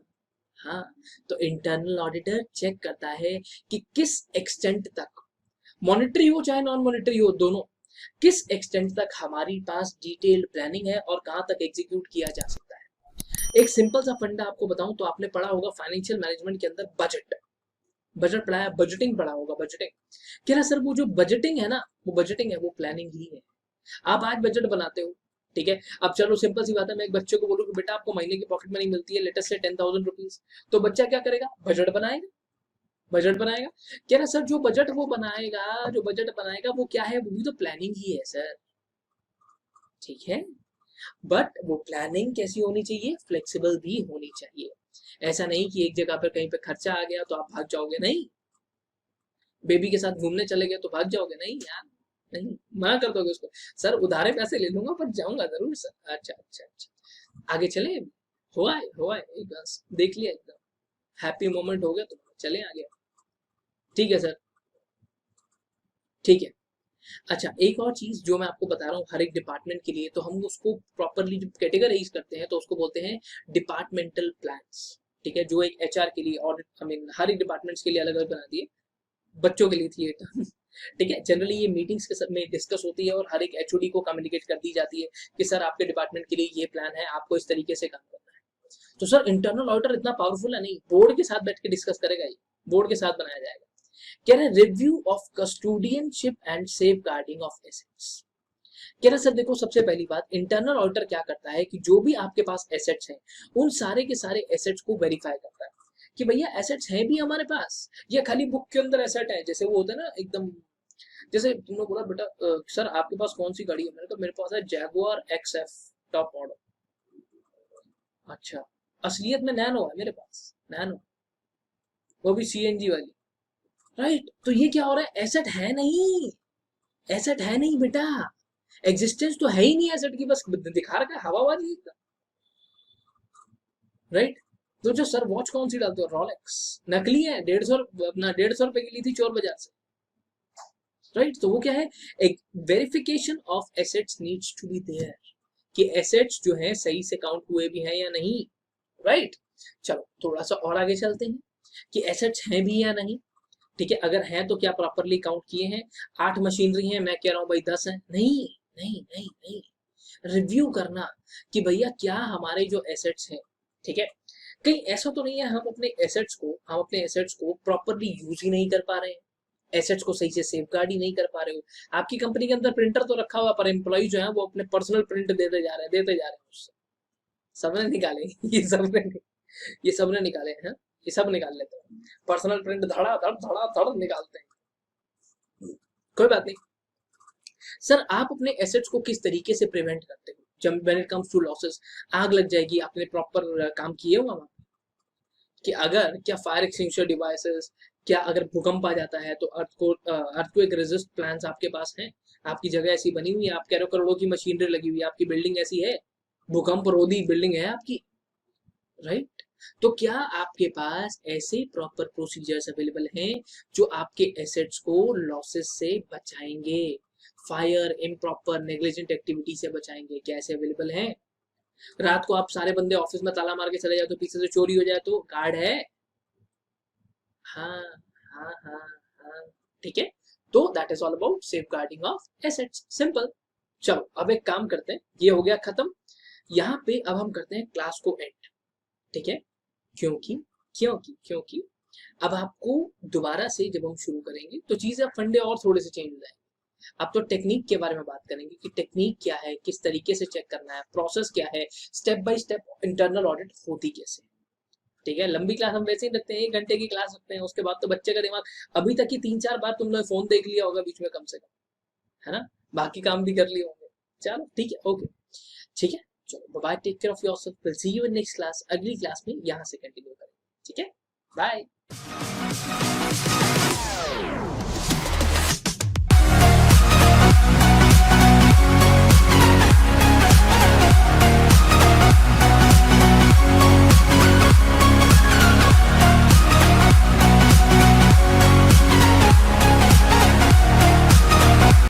हाँ, तो इंटरनल ऑडिटर चेक करता है कि किस एक्सटेंट तक, मॉनिटरी हो चाहे नॉन मॉनिटरी हो, दोनों, किस एक्सटेंट तक हमारी पास डिटेल्ड प्लानिंग है और कहां तक एग्जीक्यूट किया जा सकता है। एक सिंपल सा फंडा आपको बताऊं तो आपने पढ़ा होगा फाइनेंशियल मैनेजमेंट के अंदर, बजट, बजट पढ़ा है, बजटिंग पढ़ा होगा, बजटिंग। क्या ना सर, वो जो बजटिंग है ना, वो बजटिंग है, वो प्लानिंग ही है। आप आज बजट बनाते हो, ठीक है, अब चलो सिंपल सी बात है, मैं एक बच्चे को बोलूं कि बेटा आपको महीने की पॉकेट मनी मिलती है लेटेस्ट से 10,000 रुपीज, तो बच्चा क्या करेगा, बजट बनाएगा, बजट बनाएगा। क्या ना सर, जो बजट वो बनाएगा, जो बजट बनाएगा वो क्या है, वो भी तो प्लानिंग ही है सर, ठीक है, बट वो प्लानिंग कैसी होनी चाहिए, फ्लेक्सिबल भी होनी चाहिए। ऐसा नहीं कि एक जगह पर कहीं पे खर्चा आ गया तो आप भाग जाओगे, नहीं, बेबी के साथ घूमने चले गए तो भाग जाओगे, नहीं यार, नहीं, मना कर दोगे उसको, सर उधारे पैसे ले लूंगा पर जाऊंगा जरूर सर। अच्छा अच्छा अच्छा, आगे चले, हुआ है एक बस देख लिया, एकदम हैप्पी मोमेंट हो गया, तो चले आगे। ठीक है सर, ठीक है। अच्छा, एक और चीज जो मैं आपको बता रहा हूँ, हर एक डिपार्टमेंट के लिए तो हम उसको प्रॉपरली जब कैटेगराइज करते हैं तो उसको बोलते हैं डिपार्टमेंटल प्लान्स। ठीक है, जो एक एचआर के लिए, ऑडिट, आई मीन हर एक डिपार्टमेंट्स के लिए अलग अलग बना दिए, बच्चों के लिए थी ये टर्म। ठीक है, जनरली ये मीटिंग्स के में डिस्कस होती है और हर एक एचओडी को कम्युनिकेट कर दी जाती है कि सर आपके डिपार्टमेंट के लिए ये प्लान है, आपको इस तरीके से काम करना है। तो सर इंटरनल ऑडिटर इतना पावरफुल है नहीं, बोर्ड के साथ बैठ के डिस्कस करेगा, ये बोर्ड के साथ बनाया जाएगा। कह रहे review of custodianship and safeguarding of assets. कह रहे सर देखो, सबसे पहली बात, इंटरनल ऑडिटर क्या करता है कि जो भी आपके पास एसेट्स हैं, उन सारे के सारे एसेट्स को वेरीफाई करता है कि भैया एसेट्स हैं भी हमारे पास, या खाली बुक के अंदर एसेट है। जैसे वो होता है ना एकदम, जैसे तुमने बोला बेटा सर आपके पास कौन सी गाड़ी है, मैंने कहा मेरे पास है जैगुआर एक्सएफ टॉप मॉडल। अच्छा, असलियत में नैनो है मेरे पास, नैनो, वो भी सीएनजी वाली, राइट। तो ये क्या हो रहा है, एसेट है नहीं, एसेट है नहीं बेटा, एग्जिस्टेंस तो है ही नहीं एसेट की, बस दिखा रखा है हवाबाजी, राइट। तो जो सर वॉच कौन सी डालते हो, रोलेक्स, नकली है, 150, अपना 150 रुपए की ली थी चोर बाजार से, राइट। तो वो क्या है, एक verification of assets needs to be there, कि एसेट्स जो है सही से काउंट हुए भी हैं या नहीं, राइट। चलो थोड़ा सा और आगे चलते हैं कि एसेट्स हैं भी या नहीं। ठीक है, अगर हैं तो क्या प्रॉपरली काउंट किए हैं। 8 मशीनरी हैं, मैं कह रहा हूँ भाई 10 हैं, नहीं नहीं नहीं नहीं, रिव्यू करना कि भैया क्या हमारे जो एसेट्स हैं, ठीक है, कहीं ऐसा तो नहीं है हम अपने एसेट्स को प्रॉपरली यूज ही नहीं कर पा रहे हैं, एसेट्स को सही से सेफ गार्ड ही नहीं कर पा रहे हो। आपकी कंपनी के अंदर प्रिंटर तो रखा हुआ, पर एम्प्लॉय जो है वो अपने पर्सनल प्रिंट देते जा रहे हैं उससे, सबने निकाले, ये सबने निकाले हैं, ये सब निकाल लेते हैं, पर्सनल प्रिंट धड़ा धड़ निकालते हैं। कोई बात नहीं सर, आप अपने एसेट्स को किस तरीके से प्रिवेंट करते हो जब when it comes to losses, आग लग जाएगी, आपने प्रॉपर काम किए होगा वहां, कि अगर क्या फायर एक्सटिंग्विशर डिवाइसेस, क्या अगर भूकंप आ जाता है तो अर्थक्वेक रेजिस्ट प्लान्स आपके पास हैं? आपकी जगह ऐसी बनी हुई है, आप कह रहे हो करोड़ों की मशीनरी लगी हुई है, आपकी बिल्डिंग ऐसी है, भूकंप रोधी बिल्डिंग है आपकी, राइट? तो क्या आपके पास ऐसे प्रॉपर प्रोसीजर्स अवेलेबल हैं जो आपके एसेट्स को लॉसेस से बचाएंगे, फायर, इम्प्रॉपर, नेग्लिजेंट एक्टिविटी से बचाएंगे? क्या ऐसे अवेलेबल हैं? रात को आप सारे बंदे ऑफिस में ताला मार के चले जाओ तो पीछे से चोरी हो जाए तो गार्ड है? हाँ, हाँ, हाँ, हाँ, ठीक है। तो that is all about safeguarding of assets, simple. चलो अब एक काम करते हैं, ये हो गया खत्म। यहाँ पे अब हम करते हैं क्लास को एंड, ठीक है? क्योंकि क्योंकि अब आपको दोबारा से जब हम शुरू करेंगे तो चीजें अब फंडे और थोड़े से चेंज हो जाएंगे। अब तो टेक्निक के बारे में बात करेंगे कि टेक्निक क्या है, किस तरीके से चेक करना है, प्रोसेस क्या है, step by step internal audit होती कैसे, ठीक है? लंबी क्लास हम वैसे ही रखते हैं, 1 घंटे की क्लास रखते हैं, उसके बाद तो बच्चे का दिमाग, अभी तक की 3-4 बार तुमने फोन देख लिया होगा बीच में कम से कम, है ना? बाकी काम भी कर लिए होंगे। चलो ठीक है, ओके, ठीक है। चलो bye, take care of yourself, will see you in next class. अगली क्लास में यहाँ से कंटिन्यू करेंगे, ठीक है? बाय।